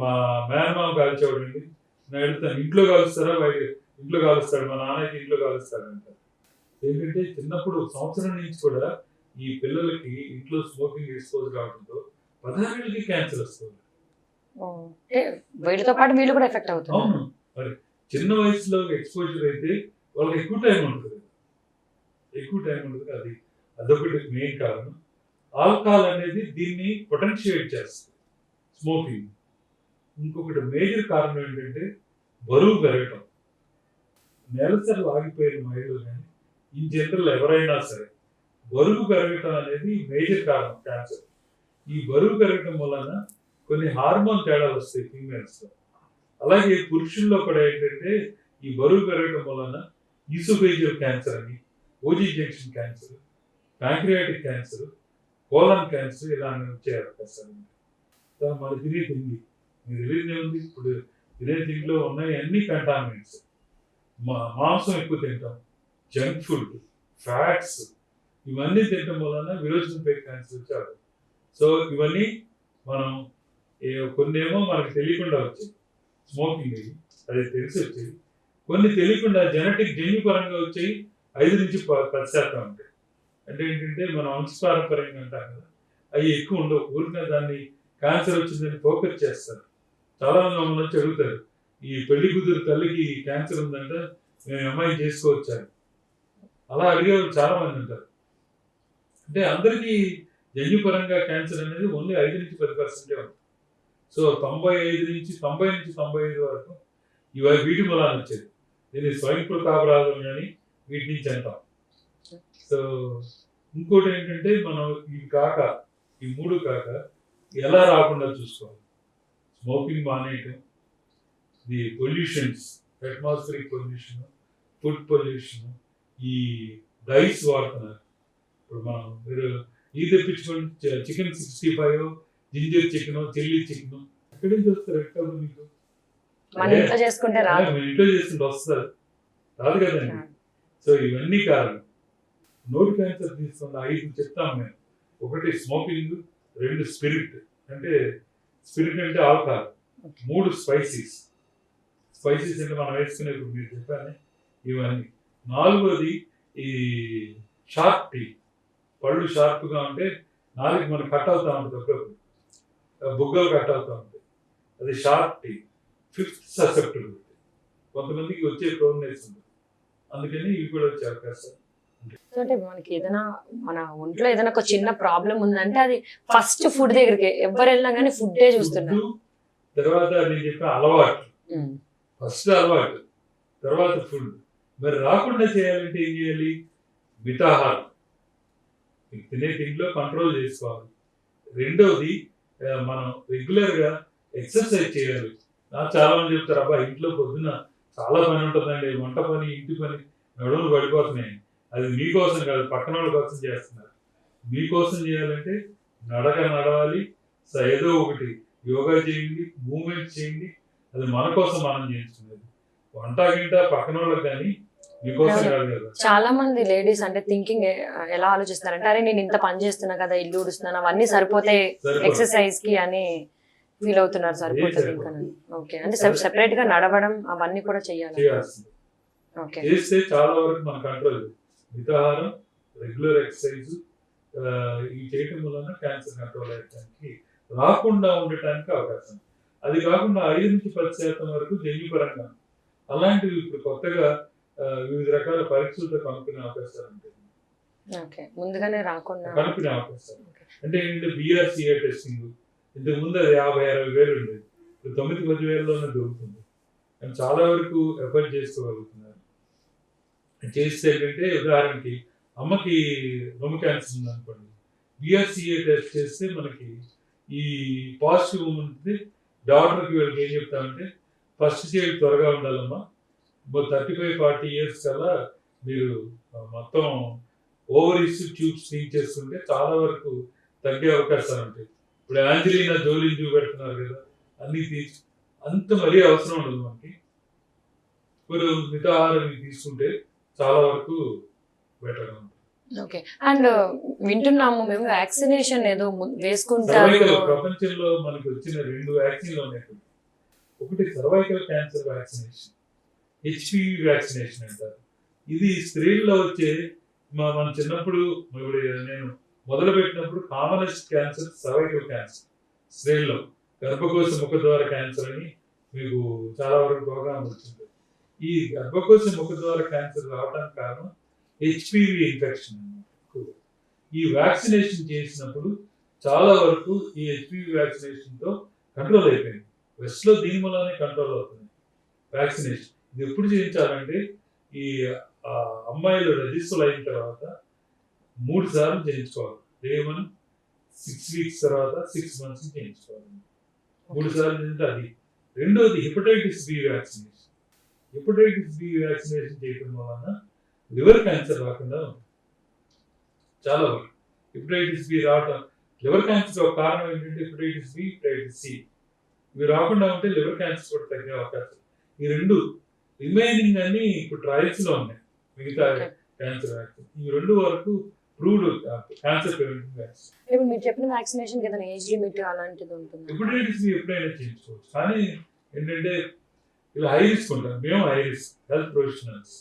మా మేనమామ కాల్చేవాడండి. నేను అడుగుతాను, ఇంట్లో కాలుస్తారా ఇంట్లో కాలుస్తాడు, మా నాన్న అయితే ఇంట్లో కాలుస్తాడు అంటారు. ఏంటంటే చిన్నప్పుడు సంవత్సరం నుంచి కూడా ఈ పిల్లలకి ఇంట్లో స్మోకింగ్ ఎక్స్పోజ్ కావడంతో 16 ఏళ్ళకి క్యాన్సర్ వస్తుంది. వీటితో పాటు వీళ్ళు కూడా ఎఫెక్ట్ అవుతుంది. అవును, మరి చిన్న వయసులో ఎక్స్పోజర్ అయితే వాళ్ళకి ఎక్కువ టైం ఉంటుంది, అది అదొకటి మెయిన్ కారణం. ఆల్కహాల్ అనేది దీన్ని పొటెన్షియేట్ చేస్తుంది, స్మోకింగ్. ఇంకొకటి మేజర్ కారణం ఏంటంటే బరువు పెరగటం. నెలసరి ఆగిపోయిన మహిళలు కానీ ఇన్ జనరల్ ఎవరైనా సరే బరువు పెరగటం అనేది మేజర్ కారణం క్యాన్సర్. ఈ బరువు పెరగటం వలన కొన్ని హార్మోన్ తేడాలు వస్తాయి ఫీమేల్స్లో. అలాగే పురుషుల్లో కూడా ఏంటంటే ఈ బరువు పెరగటం వలన ఈసోఫేజియల్ క్యాన్సర్ అని, OG junction cancer, pancreatic cancer, colon cancer ఇలాంటి వచ్చే అవకాశాలు ఉంటాయి. మన తినే తిండి మీకు తెలియదే ఉంది. ఇప్పుడు తినే తిండిలో ఉన్నాయి అన్ని కంటామినెంట్స్. మాంసం ఎక్కువ తింటాం, జంక్ ఫుడ్, ఫ్యాట్స్, ఇవన్నీ తినడం వలన విరోచనపై క్యాన్సర్ వచ్చాడు. సో ఇవన్నీ మనం కొన్ని ఏమో మనకు తెలియకుండా వచ్చాయి, స్మోకింగ్ అది తెలిసి వచ్చాయి. కొన్ని తెలియకుండా జన్యుపరంగా వచ్చాయి, 5 నుంచి 10% ఉంటాయి. అంటే ఏంటంటే మనం వంశపారంపర్యంగా అంటాం కదా, అవి ఎక్కువ ఉండవు. ఊరికే దాన్ని క్యాన్సర్ వచ్చిందని ఫోకస్ చేస్తారు. చాలా మంది మమ్మల్ని వచ్చి అడుగుతారు, ఈ పెళ్లి కూతురు తల్లికి క్యాన్సర్ ఉందంట, మేము అమ్మాయి చేసుకోవచ్చాను. అలా అడిగే చాలా మంది ఉంటారు. అంటే అందరికీ జన్యుపరంగా క్యాన్సర్ అనేది ఓన్లీ 5 నుంచి 10% ఉంది. సో 90 నుంచి 95 వరకు వీటి మూలాన వచ్చేది. దీన్ని స్వయంకృతాపరాధం కానీ వీటి నుంచి అంటాం. సో ఇంకోటి ఏంటంటే మనం ఈ 3 కాక ఎలా రాకుండా చూసుకోవాలి. స్మోకింగ్ మానేయటం, the pollutions, atmospheric pollution, food pollution, ఈ డైస్ వాడుతున్నారు. ఇప్పుడు మనం మీరు తెప్పించుకోండి, chicken 65, ginger chicken, chilli chicken ఎక్కడి నుంచి వస్తారు? ఎక్కడ మీకు మన ఇంట్లో చేసుకుంటే రాదు, ఇంట్లో చేసుకుంటే వస్తారు, రాదు కదండి. సో ఇవన్నీ కారణం. నోటి క్యాన్సర్ తీసుకున్న 5 చెప్తాం మేము. 1 స్మోకింగ్, 2 స్పిరిట్ అంటే ఆల్కహాల్, 3 స్పైసీస్ అంటే మనం వేసుకునే మీరు చెప్పాను ఇవన్నీ. 4వది ఈ షార్ప్ టీ, పళ్ళు షార్ప్గా ఉంటే నాలుగు మనం కట్ అవుతా ఉంటుంది, అప్పుడప్పుడు బుగ్గలు కట్ అవుతా ఉంటాయి, అది షార్ప్ టీ. 5th ససెప్టబిలిటీ, కొంతమందికి వచ్చే ప్రోన్నెస్ ఉంటుంది, అందుకని ఇవి కూడా వచ్చే అవకాశం. అంటే మనకి ఏదైనా మన ఒంట్లో ఏదైనా ఒక చిన్న ప్రాబ్లం ఉందంటే అది ఫస్ట్ ఫుడ్ దగ్గరికి ఎవరు వెళ్ళినా కానీ ఫుడ్డే చూస్తున్నారు. తర్వాత నేను చెప్పిన అలవాటు, ఫస్ట్ అలవాటు, తర్వాత ఫుడ్. మరి రాకుండా చేయాలంటే ఏం చేయాలి? మితాహారం, తినే తిండిలో కంట్రోల్ చేసుకోవాలి. 2వది మనం రెగ్యులర్గా ఎక్సర్సైజ్ చేయాలి. నాకు చాలా మంది చెప్తారు, అబ్బా ఇంట్లో పొద్దున చాలా పని ఉంటుందండి, వంట పని, ఇంటి పని, నడుములు పడిపోతున్నాయి. అది మీకోసం కాదు, పక్కన వాళ్ళ కోసం చేస్తున్నారు. మీకోసం చేయాలంటే నడవాలి, ఏదో ఒకటి యోగా చేయండి, మూవ్మెంట్ చేయండి. అది మన కోసం మనం చేస్తున్నది. వంట గింట పక్కన వాళ్ళకి కానీ మీకోసం కాదు కదా. చాలా మంది లేడీస్ అంటే థింకింగ్ ఎలా ఆలోచిస్తున్నారంటే, అరే నేను ఇంత పని చేస్తున్నా కదా, ఇల్లు ఊడుస్తున్నాను, అవన్నీ సరిపోతాయి ఎక్సర్సైజ్ కి అని ఫీల్ అవుతున్నారు. సరిపోతుంది ఇంకా. ఓకే, అంటే సెపరేట్ గా నడవడం అవన్నీ కూడా చేయాలి. చేస్తే చాలా వరకు మన కంట్రోల్. మితాహారం, రెగ్యులర్ ఎక్సర్సైజ్ ఇవి చేయటం వలన క్యాన్సర్ కంట్రోల్ అయ్యడానికి, రాకుండా ఉండటానికి అవకాశం. అది కాకుండా 5 నుంచి 10% వరకు జన్యుపరంగా అలాంటివి ఇప్పుడు కొత్తగా వివిధ రకాల పరీక్షలతో కనుక్కునే అవకాశాలు ఉంటాయి. ముందుగానే రాకుండా కనుక్కునే అవకాశాలు అంటే ఏంటంటే BRCA టెస్టింగ్. ఇంతకు ముందు అది 50-60 వేలు ఉండేది, ఇప్పుడు 9-10 వేలలోనే దొరుకుతుంది. కానీ చాలా వరకు ఎఫర్ట్ చేసుకోగలుగుతున్నారు. చేస్తే ఏంటంటే ఉదాహరణకి అమ్మకి రొమ్ము క్యాన్సర్ ఉందనుకోండి, BRCA టెస్ట్ చేస్తే మనకి ఈ పాజిటివ్ ఉంటుంది. డాక్టర్కి వీళ్ళకి ఏం చెప్తామంటే, ఫస్ట్ స్టేజ్ త్వరగా ఉండాలమ్మా, 35-40 ఇయర్స్ కల్లా మీరు మొత్తం ఓవరీస్ ట్యూబ్స్ తీసేస్తుంటే చాలా వరకు తగ్గే అవకాశాలు ఉంటాయి. ఇప్పుడు యాంజలీనా జోలీని చూపెడుతున్నారు కదా, అన్ని అంత మరీ అవసరం ఉండదు మనకి. ఇప్పుడు మితాహారం తీసుకుంటే చాలా వరకు బెటర్ ఉంటుంది. ఓకే, అండ్ వింటున్నాము మేము వ్యాక్సినేషన్ ఏదో వేసుకుంటారు. ప్రపంచంలో మనకి వచ్చిన 2 వ్యాక్సిన్లు ఉన్నాయి. ఒకటి cervical cancer vaccination, HPV vaccination అంటారు. ఇది స్త్రీల్లో వచ్చే మన చిన్నప్పుడు ఇప్పుడు నేను మొదలు పెట్టినప్పుడు కామనెస్ట్ క్యాన్సర్ సర్వైకల్ క్యాన్సర్, స్త్రీల్లో గర్భకోశ ముఖద్వార క్యాన్సర్ అని మీకు చాలా వరకు ప్రోగ్రామ్ వచ్చింది. ఈ గర్భకోశ ముఖద్వార క్యాన్సర్ రావడానికి కారణం హెచ్పివి ఇన్ఫెక్షన్. ఈ వ్యాక్సినేషన్ చేసినప్పుడు చాలా వరకు ఈ హెచ్పివి వ్యాక్సినేషన్ తో కంట్రోల్ అయిపోయింది. వెస్ట్ లో దీని వల్లనే కంట్రోల్ అవుతుంది వ్యాక్సినేషన్. ఇది ఎప్పుడు చేయించాలంటే ఈ అమ్మాయిలు రిజిస్టర్ అయిన తర్వాత 3 సార్లు చేయించుకోవాలి. డే 1 6 వీక్స్ తర్వాత 6 months చేయించుకోవాలి. 3 సార్లు చేయింటే అది. రెండోది hepatitis B vaccination. Hepatitis B vaccination చేయడం వలన లివర్ క్యాన్సర్ రాకుండా ఉంటుంది. చాలా వరకు హెపటైటిస్ బి రావటం, లివర్ క్యాన్సర్ ఒక కారణం ఏంటంటే హెపటైటిస్ బి, హెపటైటిస్ సి. ఇవి రాకుండా ఉంటే లివర్ క్యాన్సర్ కూడా తగ్గే అవకాశం. ఈ రెండు రిమైనింగ్ అని ఇప్పుడు ట్రయల్స్ లో ఉన్నాయి. మిగతా క్యాన్సర్ వ్యాక్సిన్ ఈ 2 వరకు ప్రూవ్డ్ క్యాన్సర్ ప్రివెంటింగ్ వ్యాక్సిన్. ఇప్పుడు మీరు చెప్పిన వ్యాక్సినేషన్ కి ఏదైనా ఏజ్ లిమిట్ అలాంటిది ఉంటుంది? హెపటైటిస్ బి ఎప్పుడైనా చేయించుకోవచ్చు, కానీ ఏంటంటే ఇలా హై రిస్క్ ఉంటారు. మేము high risk health professionals,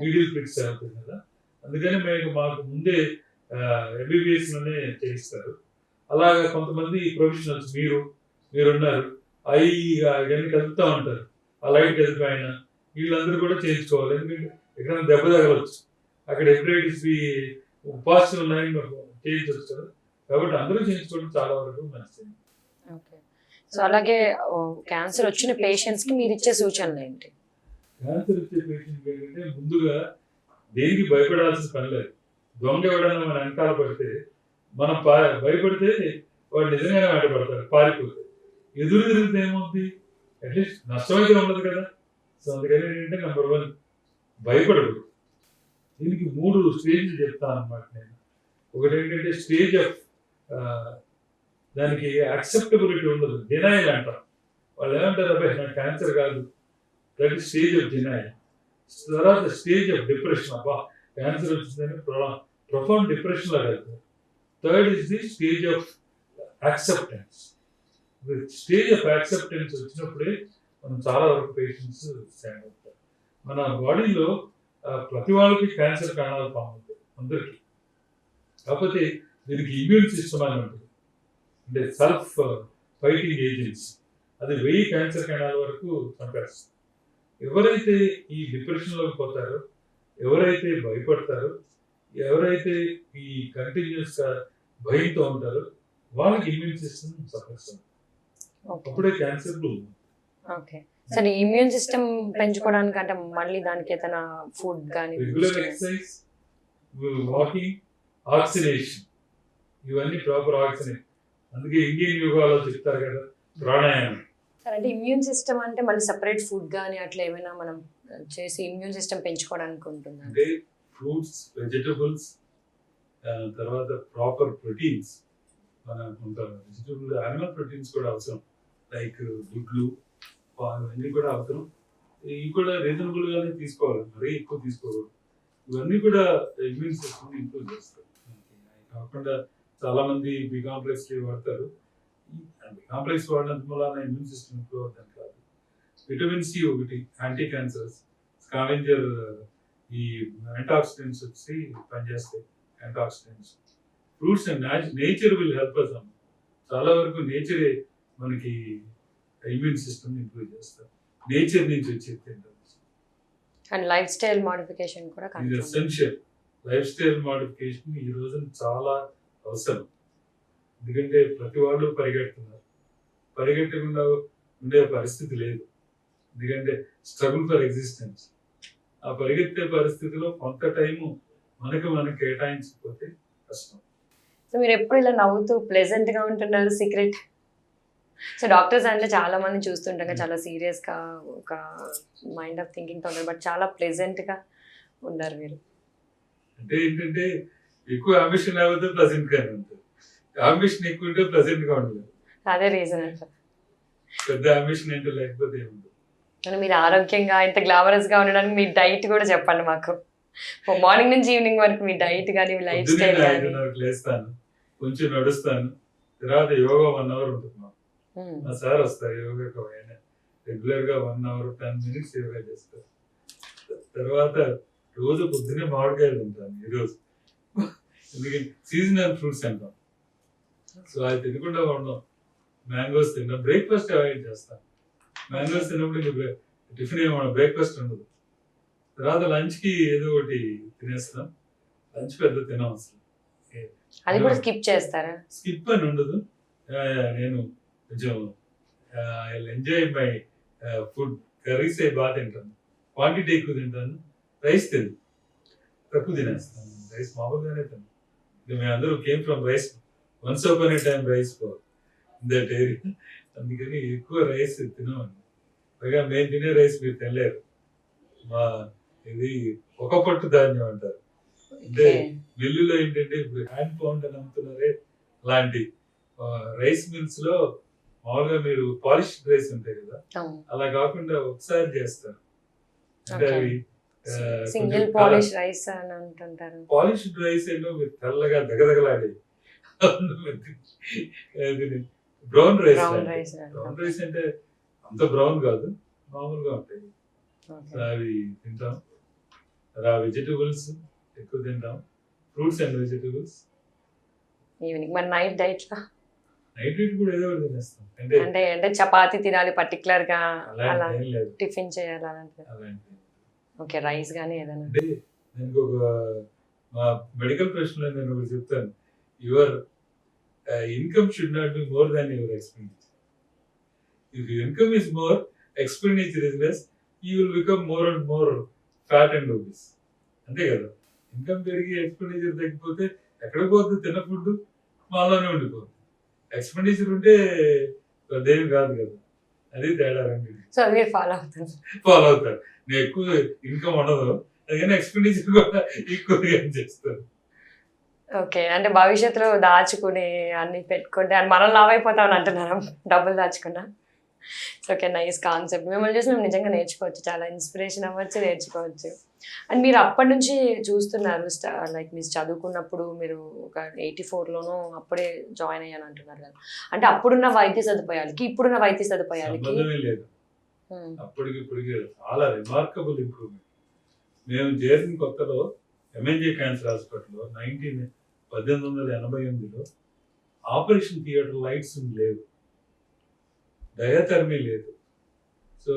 middle fix అవుతుంది కదా, అందుకని మాకు ముందే ఎంబీబీఎస్ లోనే చేయిస్తారు. అలాగా కొంతమంది ప్రొఫెషనల్స్ మీరున్నారు, ఇవన్నీ కలుపుతూ ఉంటారు, ఆ లైట్ కలిపిన వీళ్ళందరూ కూడా చేయించుకోవాలి. ఎందుకంటే ఎక్కడైనా దెబ్బ తగలవచ్చు, అక్కడ హెపటైటిస్ బి పాజిటివ్ ఉన్నాయని చేయించవచ్చు కదా, కాబట్టి అందరూ చేయించుకోవడం చాలా వరకు మంచిది. సో అలాగే క్యాన్సర్ వచ్చిన పేషెంట్స్ కి మీరు ఇచ్చే సూచనలు ఏంటి? క్యాన్సర్ వచ్చే పేషెంట్ ఏంటంటే ముందుగా దేనికి భయపడాల్సిన పని లేదు. దొంగ ఎవడన్నా మన వెనకాల పడితే మనం భయపడితే వాడు నిజంగానే వెంటబడతారు, పారిపోతారు. ఎదురు తిరిగితే ఏమవుతుంది, అట్లీస్ట్ నష్టమైతే ఉండదు కదా. సో అందుకని ఏంటంటే నెంబర్ 1 భయపడకూడదు. దీనికి 3 స్టేజ్లు చెప్తాను అన్నమాట నేను. ఒకటి ఏంటంటే స్టేజ్ ఆఫ్ దానికి యాక్సెప్టబిలిటీ ఉండదు, డినైల్ అంటారు. వాళ్ళు ఏమంటారు, అబ్బాయి నాకు క్యాన్సర్ కాదు, that is stage of denial. తర్వాత స్టేజ్ ఆఫ్ డిప్రెషన్, అబ్బా క్యాన్సర్ వచ్చిందని ప్రొఫౌండ్ డిప్రెషన్ లాగా వెళ్తారు. Third is the stage of acceptance. Stage of acceptance వచ్చినప్పుడే మనం చాలా వరకు పేషెంట్స్ స్టాండ్ అవుతారు. మన బాడీలో ప్రతి వాళ్ళకి క్యాన్సర్ కణాలు ఫామ్ అవుతాయి, అందరికీ. కాకపోతే దీనికి ఇమ్యూన్ సిస్టమ్ అని ఉంటుంది, అంటే సెల్ఫ్ ఫైటింగ్ ఏజెంట్స్. అది 1000 క్యాన్సర్ కణాల వరకు చంపేస్తుంది. ఎవరైతే ఈ డిప్రెషన్లోకి పోతారో, ఎవరైతే భయపడతారో, ఎవరైతే ఈ కంటిన్యూస్ గా భయంతో ఉంటారో వాళ్ళకి ఇమ్యూన్ సిస్టమ్ సఫరిస్తుంది. అప్పుడే క్యాన్సర్. ఓకే, సరే ఇమ్యూన్ సిస్టమ్ పెంచుకోవడానికి అంటే మళ్ళీ దానికి ఏదైనా ఫుడ్ కానీ, రెగ్యులర్ ఎక్సర్సైజ్, వాకింగ్, ఆక్సిడేషన్, ఇవన్నీ ప్రాపర్ ఆక్సిడేషన్. అందుకే ఇండియన్ యోగాలో చెప్తారు కదా ప్రాణాయామం. సరే అంటే ఇమ్యూన్ సిస్టమ్ అంటే మళ్ళీ సెపరేట్ ఫుడ్ కానీ అట్లా ఏమైనా మనం చేసి ఇమ్యూన్ సిస్టమ్ పెంచుకోవడానికి ఉంటుంది? అంటే ఫ్రూట్స్, వెజిటబుల్స్, తర్వాత ప్రాపర్ ప్రోటీన్స్. మన కొంత వెజిటబుల్, యానిమల్ ప్రోటీన్స్ కూడా అవసరం, లైక్ గుడ్లు, పాలు, అన్నీ కూడా అవసరం. ఇవి కూడా రీజనబుల్ గానే తీసుకోవాలి, మరీ ఎక్కువ తీసుకోకూడదు. ఇవన్నీ కూడా ఇమ్యూన్ సిస్టమ్ ఇంప్రూవ్ చేస్తాయి. కాకుండా చాలా మంది బి కాంప్లెక్స్ వాడతారు. కాంప్లెక్స్ వాడినంత వల్ల ఇమ్యూన్ సిస్టమ్ ఇంప్రూవ్ అవుతుంది కాదు. విటమిన్ సి ఒకటి, యాంటీ క్యాన్సర్స్, స్కావెంజర్, ఈ యాంటాక్సిడెంట్స్ వచ్చి పనిచేస్తాయి. Antioxidants, fruits and nature will help us. చాలా వరకు నేచరే మనకి ఇమ్యూన్ సిస్టమ్ ఇంప్రూవ్ చేస్తారు, నేచర్ నుంచి వచ్చే తింటారు. అండ్ లైఫ్ స్టైల్ మోడిఫికేషన్ కూడా ఇది ఎసెన్షియల్. లైఫ్ స్టైల్ మోడిఫికేషన్ ఈ రోజున చాలా అవసరం. ఎందుకంటే ప్రతి వాళ్ళు పరిగెడుతున్నారు, పరిగెట్టకుండా ఉండే పరిస్థితి లేదు. ఎందుకంటే స్ట్రగుల్ ఫర్ ఎగ్జిస్టెన్స్. ఆ పరిగెత్తే పరిస్థితిలో కొంత టైము మనకి కేటాయించకపోతే కష్టం. సో మీరు ఎప్పుడు ఇలా నవ్వుతూ ప్లెజెంట్ గా ఉంటున్నారు, సీక్రెట్? సో డాక్టర్స్ అంటే చాలా మంది చూస్తుంటారు చాలా సీరియస్ గా ఒక మైండ్ ఆఫ్ థింకింగ్ తో ఉంటారు, బట్ చాలా ప్లెజెంట్ గా ఉన్నారు మీరు. అంటే ఏంటంటే ఎక్కువ అంబిషన్ లేకపోతే ప్లెజెంట్ గానే ఉంటుంది, అంబిషన్ ఎక్కువ ఉంటే ప్లెజెంట్ గా ఉండదు. అదే రీజన్ అంటే పెద్ద అంబిషన్ ఏంటో లేకపోతే ఏముంటుంది. మీరు ఆరోగ్యంగా ఇంత గ్లామరస్ గా ఉండడానికి మీ డైట్ కూడా చెప్పండి మాకు. మార్నింగ్ నుంచి ఈవినింగ్ వరకు మీ డైట్ కానీ మీ లైఫ్ స్టైల్ కానీ. 5:30కి లేస్తాను, కొంచెం నడుస్తాను, తర్వాత యోగా 1 hour ఉంటుంది. మా సార్ వస్తారు యోగా, రెగ్యులర్ గా 1 hour 10 minutes యోగా చేస్తారు. తర్వాత రోజు పొద్దున్నే మామిడికాయలు తింటాను ఈరోజు. ఎందుకంటే సీజనల్ ఫ్రూట్స్ అంటాం. సో అది తినకుండా ఉండడం. మ్యాంగోస్ తిన్నా, బ్రేక్ఫాస్ట్ అవాయిడ్ చేస్తాను. మ్యాంగోస్ తిన్నప్పుడు టిఫిన్ ఏమన్నా బ్రేక్ఫాస్ట్ ఉండదు. తర్వాత లంచ్ కి ఏదో ఒకటి తినేస్తాం. లంచ్ పెద్ద తినవసరం. అది కూడా స్కిప్ చేస్తారా? స్కిప్ అని ఉండదు. నేను కొంచెం ఎంజాయ్ మై ఫుడ్. కర్రీస్ బాగా తింటాను, క్వాంటిటీ ఎక్కువ తింటాను. రైస్ తక్కువ తినేస్తాను. రైస్ మామూలుగానే తిన్నాను. మేమందరూ came from rice, once upon A time rice for that area. అందుకని ఎక్కువ రైస్ తినమండి. పైగా మేము తినే రైస్ మీరు తినలేరు. మా ఇది ఒక పట్టు ధాన్యం అంటారు. అంటే మిల్లులో ఏంటంటే ఇప్పుడు హ్యాండ్ పౌండ్ అని అమ్ముతున్నారే, అలాంటి రైస్ మిల్స్ లో మామూలుగా మీరు పాలిష్ రైస్ ఉంటాయి కదా, అలా కాకుండా ఒకసారి చేస్తారు. అంటే అవి సింగిల్ పాలిష్ రైస్ అని అంటుంటారు. పాలిష్డ్ రైస్ ఏమో మీరు తెల్లగా దగదగలాడే. Brown rice. బ్రౌన్ రైస్ అంటే అంత బ్రౌన్ కాదు, మామూలుగా ఉంటాయి. అవి తింటాం. వెజిటబుల్స్ ఎక్కువ తింటాం, ఫ్రూట్స్ అండ్ వెజిటబుల్స్. ఈవినింగ్ మరి నైట్ డైట్ కూడా ఏదో ఒకటి తినేస్తాం. అంటే చపాతి తినాలి పర్టికులర్ గా, అలా టిఫిన్ చేయాలి అలాంటి? ఓకే, రైస్ గానీ ఏదైనా. అంటే నేను ఒక మా మెడికల్ ప్రొఫెషన్లో నేను ఒకటి చెప్తాను. Your income should not be more than your expenditure. If your income is more, expenditure is less, you will become more and more fat and obese. అంతే కదా. ఇన్కమ్ పెరిగి ఎక్స్పెండిచర్ తగ్గిపోతే ఎక్కడికి పోతుంది? తిన్న ఫుడ్ మాలోనే ఉండిపోతుంది. ఎక్స్పెండిచర్ ఉంటే అదేమి కాదు కదా. అది తేడా రండి. సో మీరు ఫాలో అవుతారు. నేను ఎక్కువ ఇన్కమ్ ఉండదు, అందుకని ఎక్స్పెండిచర్ కూడా ఎక్కువగా చేస్తాను. ఓకే, అంటే భవిష్యత్తులో దాచుకుని అన్ని పెట్టుకుంటే అని మనం లావ్ అయిపోతామని అంటున్నారా డబ్బులు దాచుకున్నా? Okay, nice concept. మిమ్మల్ని చూసి మేము నిజంగా నేర్చుకోవచ్చు, చాలా ఇన్స్పిరేషన్ అవ్వచ్చు, నేర్చుకోవచ్చు. అండ్ మీరు అప్పటి నుంచి చూస్తున్నారు, లైక్ మీరు చదువుకున్నప్పుడు మీరు ఒక 84లోనూ అప్పుడే జాయిన్ అయ్యాను అంటున్నారు కదా. అంటే అప్పుడున్న వైద్య సదుపాయాలకి ఇప్పుడున్న వైద్య సదుపాయాలకి లేదు. అప్పటికి ఇప్పటికి చాలా రిమార్కబుల్ ఇంప్రూవ్మెంట్. మేము చేరిన కొత్తలో ఎంఎన్జే క్యాన్సర్ హాస్పిటల్లో 1888లో ఆపరేషన్ థియేటర్ లైట్స్ లేవు, డయాథర్మీ లేదు. సో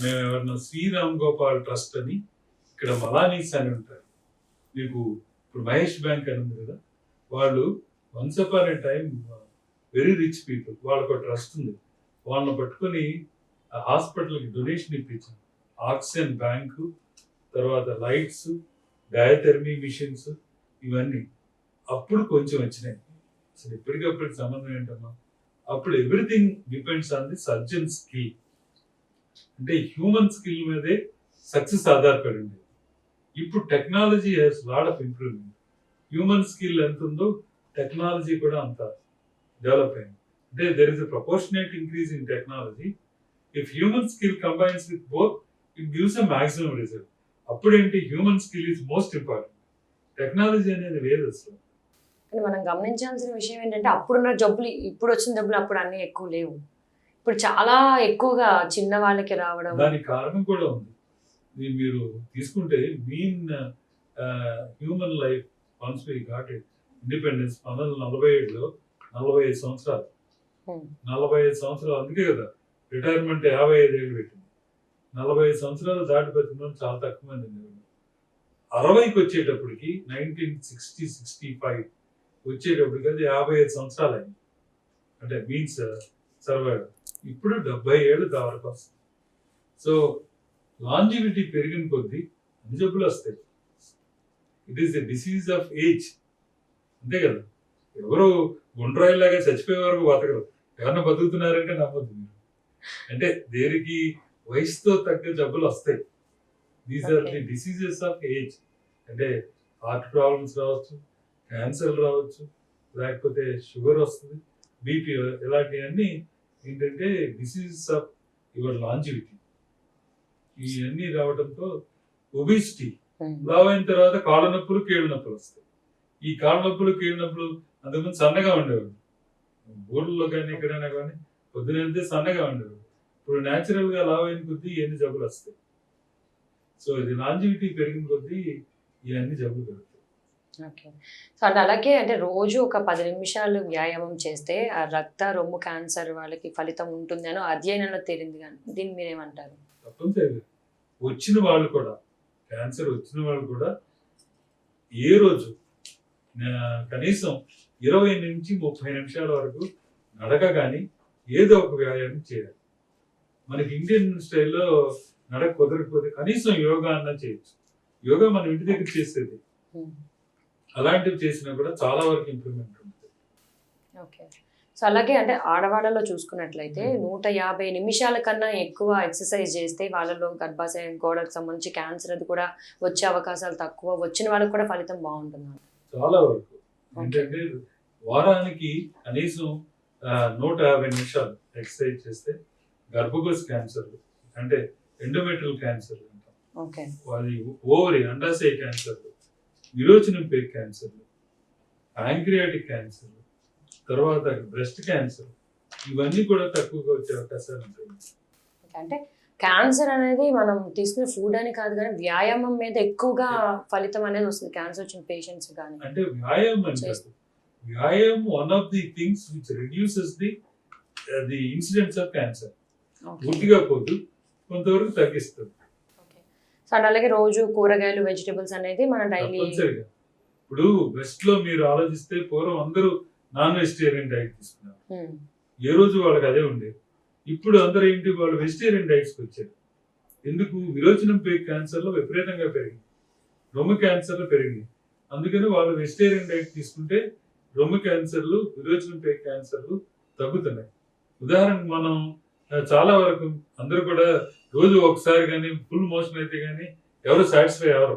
మేము ఎవరన్నా శ్రీరామ్ గోపాల్ ట్రస్ట్ అని ఇక్కడ మలానీస్ అని ఉంటారు, మీకు ఇప్పుడు మహేష్ బ్యాంక్ అని ఉంది కదా, వాళ్ళు వన్స్ అపాన్ ఏ టైం వెరీ రిచ్ పీపుల్, వాళ్ళకు ట్రస్ట్ ఉంది. వాళ్ళని పట్టుకొని హాస్పిటల్కి డొనేషన్ ఇప్పించాం. ఆక్సిజన్ బ్యాంకు, తర్వాత లైట్స్, డయాథెర్మీ మిషన్స్, ఇవన్నీ అప్పుడు కొంచెం వచ్చినాయి. అసలు ఎప్పటికప్పుడు సంబంధం ఏంటమ్మా, అప్పుడు everything depends on the surgeon skill. అంటే హ్యూమన్ స్కిల్ మీదే సక్సెస్ ఆధారపడి ఉండేది. ఇప్పుడు technology has lot of improvement. Human skill ఎంత ఉందో టెక్నాలజీ కూడా అంత డెవలప్ అయింది. అంటే there is a proportionate increase in technology. If human skill combines with both, it gives a maximum result. అప్పుడేంటి, human skill is most important, technology అనేది లేదు అసలు. మనం గమనించాల్సిన విషయం ఏంటంటే అప్పుడున్న జబ్బులు ఇప్పుడు వచ్చిన జబ్బులు అప్పుడు అన్ని ఎక్కువ లేవు, ఇప్పుడు చాలా ఎక్కువగా చిన్న వాళ్ళకి రావడం. దానికి కారణం కూడా ఉంది. మీరు తీసుకుంటే mean human life once we got it independence 1947లో 45 సంవత్సరాలు. 45 సంవత్సరాలు, అందుకే కదా రిటైర్మెంట్ 55 ఏళ్ళు పెట్టింది. 45 సంవత్సరాలు దాటి బతికిన చాలా తక్కువ మంది ఉండేవాళ్ళు. 60కి వచ్చేటప్పటికి 1960-65 వచ్చేటప్పటికి అది 55 సంవత్సరాలు అయింది. అంటే మీన్స్ సర్వైవల్. ఇప్పుడు 70 ఏళ్ళు దావరకు వస్తుంది. సో లాంజివిటీ పెరిగిన కొద్దీ అన్ని జబ్బులు వస్తాయి. It is the disease of age, అంతే కదా. ఎవరు గుండ్రాయిలాగా చచ్చిపోయే వరకు బతకరు, ఎవరన్నా బతుకుతున్నారంటే నమ్మద్దు మీరు. అంటే దేనికి వయసుతో తగ్గ జబ్బులు వస్తాయి. These are the diseases of age. అంటే హార్ట్ ప్రాబ్లమ్స్ రావచ్చు, క్యాన్సర్ రావచ్చు, లేకపోతే షుగర్ వస్తుంది, బీపీ, ఇలాంటివన్నీ ఏంటంటే డిసీజెస్ ఆఫ్ యువర్ లాంజివిటీ. ఇవన్నీ రావడంతో ఒబిసిటీ, లావ్ అయిన తర్వాత కాళ్ళ నొప్పులు, కీళ్ళ నొప్పులు వస్తాయి. ఈ కాళ్ళ నొప్పులు, కీళ్ళ నొప్పులు అంతకుముందు సన్నగా ఉండేవాడు, ఊళ్ళలో కానీ ఎక్కడైనా కానీ పొద్దున వెళ్తే సన్నగా ఉండేవాడు. ఇప్పుడు న్యాచురల్ గా లావ్ అయిన కొద్దీ ఎన్ని జబ్బులు వస్తాయి. సో ఇది లాంజివిటీ పెరిగిన కొద్దీ ఇవన్నీ జబ్బులు పెరుగుతాయి. ఓకే. సో అంటే అలాగే అంటే రోజు ఒక 10 నిమిషాలు వ్యాయామం చేస్తే ఆ రక్త రొమ్ము క్యాన్సర్ వాళ్ళకి ఫలితం ఉంటుంది అని అధ్యయనంలో తేలింది కానీ దీన్ని మీరేమంటారు? తప్పనిసరిగా వచ్చిన వాళ్ళు కూడా, క్యాన్సర్ వచ్చిన వాళ్ళు కూడా ఏ రోజు కనీసం 20 నుంచి 30 నిమిషాల వరకు నడక కానీ ఏదో ఒక వ్యాయామం చేయాలి. మనకి ఇండియన్ స్టైల్లో నడక కుదరకపోతే కనీసం యోగా అన్నా చేయొచ్చు. యోగా మనం ఇంటి దగ్గర చేసేది, అలాంటివి చేసినా కూడా చాలా వరకు ఇంప్రూవ్మెంట్ ఉంటుంది. ఓకే. సో అలాగే అంటే ఆడవాళ్ళలో చూసుకున్నట్లయితే 150 నిమిషాల కన్నా ఎక్కువ ఎక్సర్సైజ్ చేస్తే వాళ్ళలో గర్భాశయం గోడకు సంబంధించి క్యాన్సర్ అది కూడా వచ్చే అవకాశాలు తక్కువ, వచ్చిన వాళ్ళకి కూడా ఫలితం బాగుంటుంది. చాలా వరకు ఏంటంటే వారానికి కనీసం 150 నిమిషాలు ఎక్సర్సైజ్ చేస్తే గర్భకోశ క్యాన్సర్లు అంటే ఎండోమెట్రియల్ క్యాన్సర్లు అంటాం, ఓకే, అది ఓవరీ అండాశయ క్యాన్సర్లు, విరోచనం పేగు క్యాన్సర్లు, ప్యాంక్రియాటిక్ క్యాన్సర్లు, తర్వాత బ్రెస్ట్ క్యాన్సర్, ఇవన్నీ కూడా తక్కువగా వచ్చే అవకాశాలు ఉంటాయి. అంటే క్యాన్సర్ అనేది మనం తీసుకునే ఫుడ్ అని కాదు కానీ వ్యాయామం మీద ఎక్కువగా ఫలితం అనేది వస్తుంది క్యాన్సర్ వచ్చిన పేషెంట్స్ కానీ. అంటే వ్యాయామం అంటారు, వ్యాయామం one of the things which reduces the incidents of cancer. పూర్తిగా పోదు, కొంతవరకు తగ్గిస్తుంది. సో అలాగే రోజు కూరగాయలు వెజిటబుల్స్ అనేది మన డైలీ. తప్పనిసరిగా ఇప్పుడు వెస్ట్ లో మీరు ఆలోచిస్తే పూర్వం అందరూ నాన్ వెజిటేరియన్ డైట్ తీసుకున్నారు, ఏ రోజు వాళ్ళకి అదే ఉండేది. ఇప్పుడు అందరూ ఏంటి, వాళ్ళు వెజిటేరియన్ డైట్స్కి వచ్చారు. ఎందుకు? విరోచనం పేగు క్యాన్సర్ లో విపరీతంగా పెరిగింది, రొమ్ము క్యాన్సర్లు పెరిగింది. అందుకని వాళ్ళు వెజిటేరియన్ డైట్ తీసుకుంటే రొమ్ము క్యాన్సర్లు, విరోచనం పేగు క్యాన్సర్లు తగ్గుతున్నాయి. ఉదాహరణకు మనం చాలా వరకు అందరూ కూడా రోజు ఒకసారి కానీ ఫుల్ మోషన్ అయితే కానీ ఎవరు సాటిస్ఫై అవ్వరు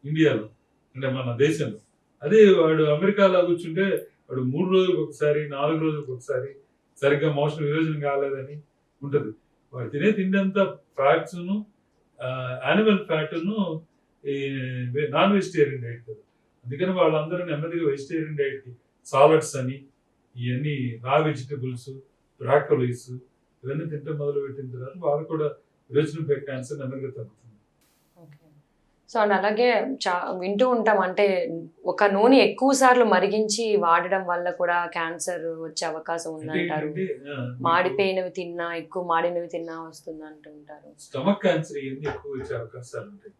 ఇండియాలో, అంటే మన దేశంలో. అదే వాడు అమెరికాలో కూర్చుంటే వాడు 3 రోజులకు ఒకసారి, 4 రోజులకు ఒకసారి సరిగ్గా మోషన్ విరోజనం కాలేదని ఉంటుంది. వాడు తినే తిండి అంతా ఫ్యాట్స్ను, యానిమల్ ఫ్యాట్ను, ఈ నాన్ వెజిటేరియన్ డైట్ కదా. అందుకని వాళ్ళందరూ నెమ్మదిగా వెజిటేరియన్ డైట్కి సాలడ్స్ అని, ఇవన్నీ రా వెజిటబుల్స్, బ్రాకలీస్ ఇవన్నీ తింటే మొదలు పెట్టిన తర్వాత వాళ్ళు కూడా విరోచనం పేగు క్యాన్సర్ నెమ్మదిగా తగ్గుతుంది. సో అండ్ అలాగే వింటూ ఉంటాం అంటే ఒక నూనె ఎక్కువ సార్లు మరిగించి వాడడం వల్ల కూడా క్యాన్సర్ వచ్చే అవకాశం ఉందంటారు. మాడిపోయినవి తిన్నా, ఎక్కువ మాడినవి తిన్నా వస్తుంది అంటుంటారు. స్టమక్ క్యాన్సర్ ఇవన్నీ ఎక్కువ వచ్చే అవకాశాలు ఉంటాయి.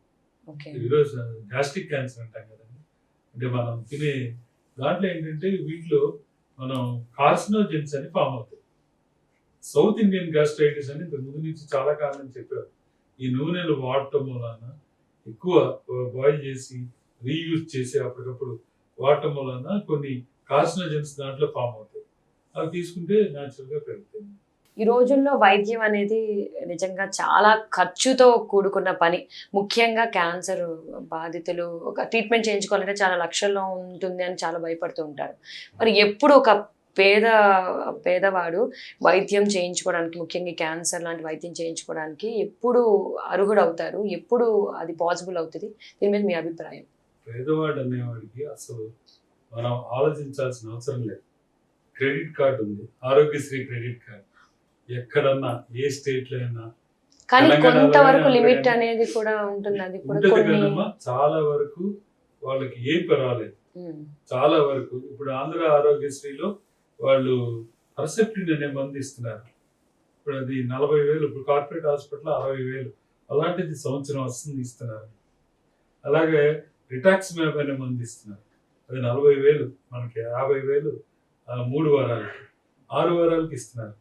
ఈరోజు గ్యాస్ట్రిక్ క్యాన్సర్ అంటాం కదండి, అంటే మనం తినే దాంట్లో ఏంటంటే వీటిలో మనం కార్సినోజెన్స్ అని ఫామ్ అవుతాయి. సౌత్ ఇండియన్ గ్యాస్ట్రైటిస్ అని ఇంతకు ముందు నుంచి చాలా కాలం చెప్పారు. ఈ నూనెలు వాడటం వలన, ఎక్కువ బాయిల్ చేసి రీయూజ్ చేసి అప్పటికప్పుడు వాడటం వలన కొన్ని కార్సినోజెన్స్ దాంట్లో ఫామ్ అవుతాయి. అవి తీసుకుంటే న్యాచురల్గా పెరుగుతాయి. ఈ రోజుల్లో వైద్యం అనేది నిజంగా చాలా ఖర్చుతో కూడుకున్న పని. ముఖ్యంగా క్యాన్సర్ బాధితులు ఒక ట్రీట్మెంట్ చేయించుకోవాలంటే చాలా లక్షల్లో ఉంటుంది అని చాలా భయపడుతూ ఉంటారు. మరి ఎప్పుడు ఒక పేదవాడు వైద్యం చేయించుకోవడానికి, ముఖ్యంగా క్యాన్సర్ లాంటి వైద్యం చేయించుకోవడానికి ఎప్పుడు అర్హుడు అవుతారు, ఎప్పుడు అది పాసిబుల్ అవుతుంది? దీని మీద మీ అభిప్రాయం? పేదవాడు అనేవాడికి అసలు మనం ఆలోచించాల్సిన అవసరం లేదు. క్రెడిట్ కార్డు ఉంది, ఆరోగ్యశ్రీ క్రెడిట్ కార్డు, ఎక్కడన్నా ఏ స్టేట్ లో అయినా. కానీ కొంతవరకు లిమిట్ అనేది కూడా ఉంటుంది, అది కూడా చాలా వరకు వాళ్ళకి ఏం పర్వాలేదు. చాలా వరకు ఇప్పుడు ఆంధ్ర ఆరోగ్యశ్రీలో వాళ్ళు పర్సెప్టిన్ అనే మందు ఇస్తున్నారు. ఇప్పుడు అది 40,000, ఇప్పుడు కార్పొరేట్ హాస్పిటల్ 60,000, అలాంటిది సంవత్సరం వస్తుంది ఇస్తున్నారు. అలాగే రిటాక్స్మ్యాబ్ అనే మందు ఇస్తున్నారు, అది 40,000, మనకి 50,000 3 వారాలకి, 6 వారాలకి ఇస్తున్నారు.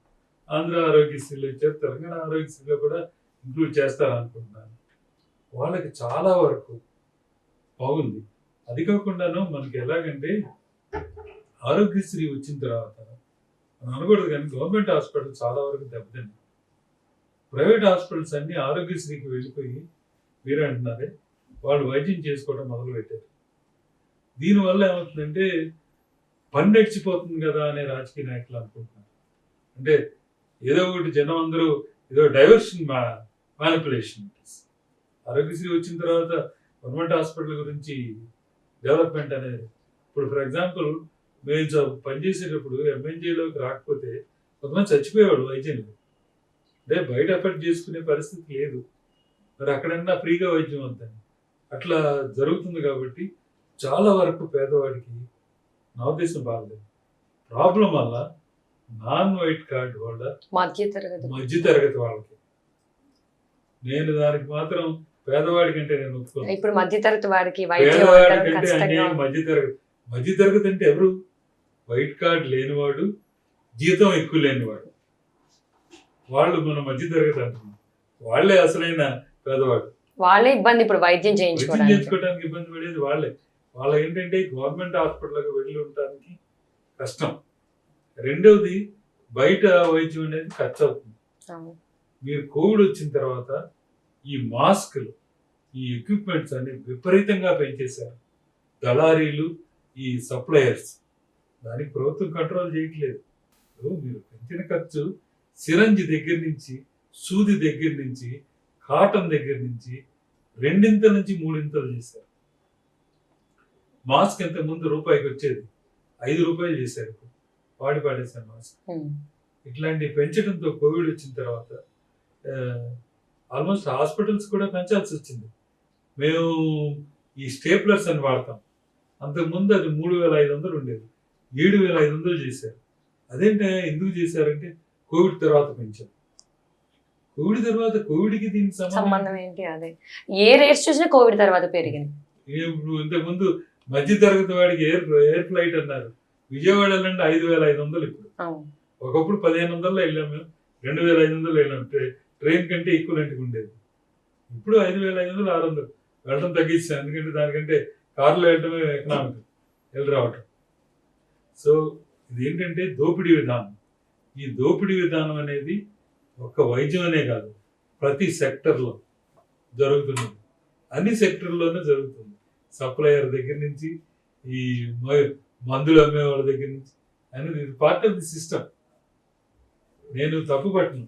ఆంధ్ర ఆరోగ్యశ్రీలో ఇచ్చారు, తెలంగాణ ఆరోగ్యశ్రీలో కూడా ఇంక్లూడ్ చేస్తారు అనుకుంటున్నాను. వాళ్ళకి చాలా వరకు బాగుంది. అది కాకుండాను మనకి ఎలాగంటే ఆరోగ్యశ్రీ వచ్చిన తర్వాత మనం అనకూడదు కానీ గవర్నమెంట్ హాస్పిటల్ చాలా వరకు దెబ్బతిన్నాయి. ప్రైవేట్ హాస్పిటల్స్ అన్ని ఆరోగ్యశ్రీకి వెళ్ళిపోయి మీరే అంటున్నారే వాళ్ళు వైద్యం చేసుకోవడం మొదలుపెట్టారు. దీనివల్ల ఏమవుతుందంటే పని నడిచిపోతుంది కదా అనే రాజకీయ నాయకులు అనుకుంటున్నారు. అంటే ఏదో ఒకటి జనం అందరూ ఏదో డైవర్షన్ మ్యానిపులేషన్. ఆరోగ్యశ్రీ వచ్చిన తర్వాత గవర్నమెంట్ హాస్పిటల్ గురించి డెవలప్మెంట్ అనేది, ఇప్పుడు ఫర్ ఎగ్జాంపుల్ మేము పనిచేసేటప్పుడు ఎంఎన్జేలోకి రాకపోతే కొంతమంది చచ్చిపోయేవాడు వైద్యులు. అంటే బయట ఎఫెక్ట్ చేసుకునే పరిస్థితి లేదు. మరి అక్కడన్నా ఫ్రీగా వైద్యం వద్దని అట్లా జరుగుతుంది కాబట్టి చాలా వరకు పేదవాడికి నా ఉద్దేశం బాగలేదు. ప్రాబ్లం వల్ల నాన్ వైట్ కార్డ్ హోల్డర్ మధ్యతరగతి వాళ్ళకి, నేను దానికి మాత్రం పేదవాడి కంటే నేను ఒప్పుకోను. ఇప్పుడు మధ్యతరగతి వాడికి పేదవాడి కంటే అన్యాయం మధ్యతరగతి అంటే ఎవరు? వైట్ కార్డ్ లేనివాడు, జీతం ఎక్కువ లేనివాడు, వాళ్ళు మన మధ్యతరగతి అంటున్నాం. వాళ్ళే అసలైన పేదవాడు. వాళ్ళే ఇబ్బంది ఇప్పుడు వైద్యం చేయించుకోవడానికి ఇబ్బంది పడేది వాళ్ళే. వాళ్ళ ఏంటంటే గవర్నమెంట్ హాస్పిటల్కి వెళ్ళి ఉండటానికి కష్టం. రెండవది బయట వైద్యం అనేది ఖర్చు అవుతుంది. మీరు కోవిడ్ వచ్చిన తర్వాత ఈ మాస్కులు, ఈ ఎక్విప్మెంట్స్ అన్ని విపరీతంగా పెంచేశారు దళారీలు, ఈ సప్లయర్స్. దానికి ప్రభుత్వం కంట్రోల్ చేయట్లేదు. మీరు పెంచిన ఖర్చు సిరంజి దగ్గర నుంచి, సూది దగ్గర నుంచి, కాటన్ దగ్గర నుంచి 2 నుంచి 3 చేశారు. మాస్క్ ఎంత ముందు రూపాయికి వచ్చేది 5 రూపాయలు చేశారు. ఇప్పుడు పాడేశారు మాస్క్. ఇట్లాంటి పెంచడంతో కోవిడ్ వచ్చిన తర్వాత ఆల్మోస్ట్ హాస్పిటల్స్ కూడా పెంచాల్సి వచ్చింది. మేము ఈ స్టేప్లర్స్ అని వాడతాం. అంతకుముందు అది 3,500 ఉండేది, 7,500 చేశారు. అదేంటే ఎందుకు చేశారంటే కోవిడ్ తర్వాత పెంచారు. కోవిడ్ తర్వాత కోవిడ్కి దీనికి సంబంధం ఏంటి? అదే ఏ రేట్స్ చూసినా కోవిడ్ తర్వాత పెరిగింది. ఇప్పుడు ఇంతకుముందు మధ్య తరగతి వాడికి ఎయిర్ ఫ్లైట్ అన్నారు. విజయవాడ వెళ్ళండి 5,500 ఇప్పుడు. ఒకప్పుడు 1,500 వెళ్ళాం మేము, 2,500 వెళ్ళాం. ట్రైన్ కంటే ఈక్వలెంట్గా ఉండేది. ఇప్పుడు 5,500, 600 వెళ్ళడం తగ్గించాం. ఎందుకంటే దానికంటే కార్లో వెళ్ళడమే ఎకనామిక్, వెళ్ళి రావటం. సో ఇది ఏంటంటే దోపిడీ విధానం. ఈ దోపిడీ విధానం అనేది ఒక్క వైద్యం అనే కాదు, ప్రతి సెక్టర్లో జరుగుతున్నది. అన్ని సెక్టర్లోనే జరుగుతుంది. సప్లయర్ దగ్గర నుంచి, ఈ మందులు అమ్మే వాళ్ళ దగ్గర నుంచి అనేది ఇది పార్ట్ ఆఫ్ ది సిస్టమ్. నేను తప్పు పట్టను.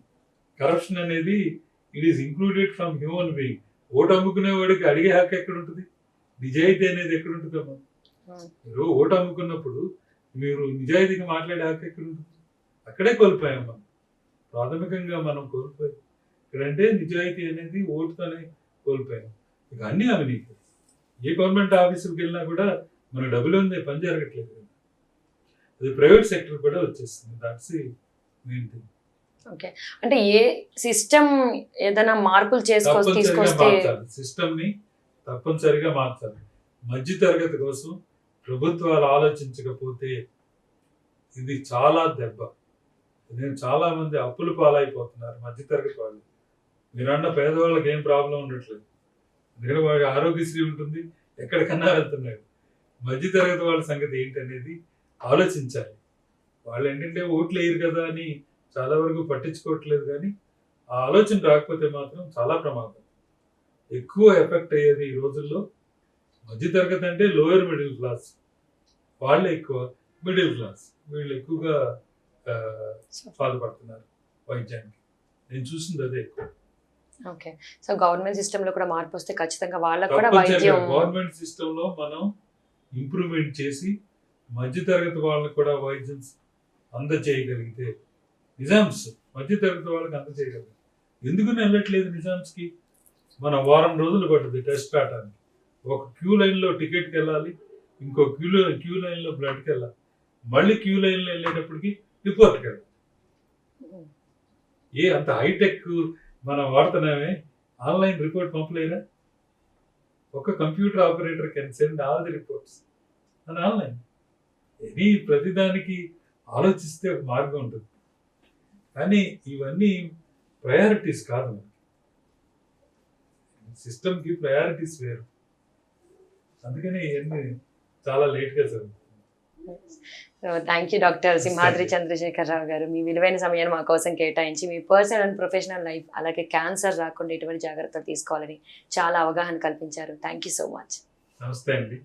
కరప్షన్ అనేది it is included from human being. Vote అమ్ముకునే వాడికి అడిగే హక్కు ఎక్కడ ఉంటుంది? నిజాయితీ అనేది ఎక్కడ ఉంటుందమ్మా? మీరు ఓటు అమ్ముకున్నప్పుడు మీరు నిజాయితీగా మాట్లాడే హక్కు ఎక్కడ ఉంటుంది? అక్కడే కోల్పోయాం ప్రాథమికంగా మనం కోల్పోయాం. ఇక్కడంటే నిజాయితీ అనేది ఓటుతోనే కోల్పోయాం. ఇక అన్ని అవినీతి. ఏ గవర్నమెంట్ ఆఫీసుకి వెళ్ళినా కూడా మన డబ్బులు ఉంది, పని జరగట్లేదు. అది ప్రైవేట్ సెక్టర్ కూడా వచ్చేస్తుంది. That's main thing. ఓకే, అంటే ఏ సిస్టమ్ ఏదైనా మార్పులు తీసుకొస్తే సిస్టమ్ ని తప్పనిసరిగా మార్చాలి. మధ్య తరగతి కోసం ప్రభుత్వాలు ఆలోచించకపోతే ఇది చాలా దెబ్బ. నేను చాలా మంది అప్పులు పాలైపోతున్నారు మధ్యతరగతి వాళ్ళు. మీరన్న పేదవాళ్ళకి ఏం ప్రాబ్లం ఉండట్లేదు, ఎందుకంటే వాళ్ళకి ఆరోగ్యశ్రీ ఉంటుంది, ఎక్కడికన్నా వెళ్తున్నాడు. మధ్యతరగతి వాళ్ళ సంగతి ఏంటనేది ఆలోచించాలి. వాళ్ళు ఏంటంటే ఓట్లు వేయరు కదా అని చాలా వరకు పట్టించుకోవట్లేదు. కానీ ఆ ఆలోచన రాకపోతే మాత్రం చాలా ప్రమాదం. ఎక్కువ ఎఫెక్ట్ అయ్యేది ఈ రోజుల్లో మధ్యతరగతి అంటే లోయర్ మిడిల్ క్లాస్ వాళ్ళే ఎక్కువ. మిడిల్ క్లాస్ వీళ్ళు ఎక్కువగా బాధపడుతున్నారు వైద్యానికి. నేను చూసింది అదే ఎక్కువ. ఓకే, సో గవర్నమెంట్ సిస్టమ్ లో కూడా మార్పు వస్తే ఖచ్చితంగా వాళ్ళకు కూడా వైద్యం, గవర్నమెంట్ సిస్టమ్ లో మనం ఇంప్రూవ్మెంట్ చేసి మధ్యతరగతి వాళ్ళకి కూడా వైద్యం అందజేయగలిగితే, నిజామ్స్ మధ్యతరగతి వాళ్ళకి అందజేయగలిగితే. ఎందుకు వెళ్ళట్లేదు నిజామ్స్కి? మన వారం రోజులు పడుతుంది టెస్ట్ కావడానికి. ఒక క్యూ లైన్లో టికెట్కి వెళ్ళాలి, ఇంకో క్యూ లైన్లో బ్లడ్కి వెళ్ళాలి, మళ్ళీ క్యూ లైన్లో వెళ్ళేటప్పటికి రిపోర్ట్కి వెళ్ళాలి. అంత హైటెక్ మనం వాడుతున్నామే, ఆన్లైన్ రిపోర్ట్ పంపలేరా? ఒక computer operator can send all the reports అని ఆన్లైన్. ప్రతిదానికి ఆలోచిస్తే ఒక మార్గం ఉంటుంది. కానీ ఇవన్నీ ప్రయారిటీస్ కాదు. సిస్టమ్కి ప్రయారిటీస్ వేరు. అందుకని ఇవన్నీ చాలా లేట్గా జరుగుతుంది. Thank you doctor Simhadri Chandrasekhararao గారు. మీ విలువైన సమయాన్ని మా కోసం కేటాయించి మీ పర్సనల్ అండ్ ప్రొఫెషనల్ లైఫ్, అలాగే క్యాన్సర్ రాకుండా ఎటువంటి జాగ్రత్తలు తీసుకోవాలని చాలా అవగాహన కల్పించారు. Thank you so much. నమస్తే అండి.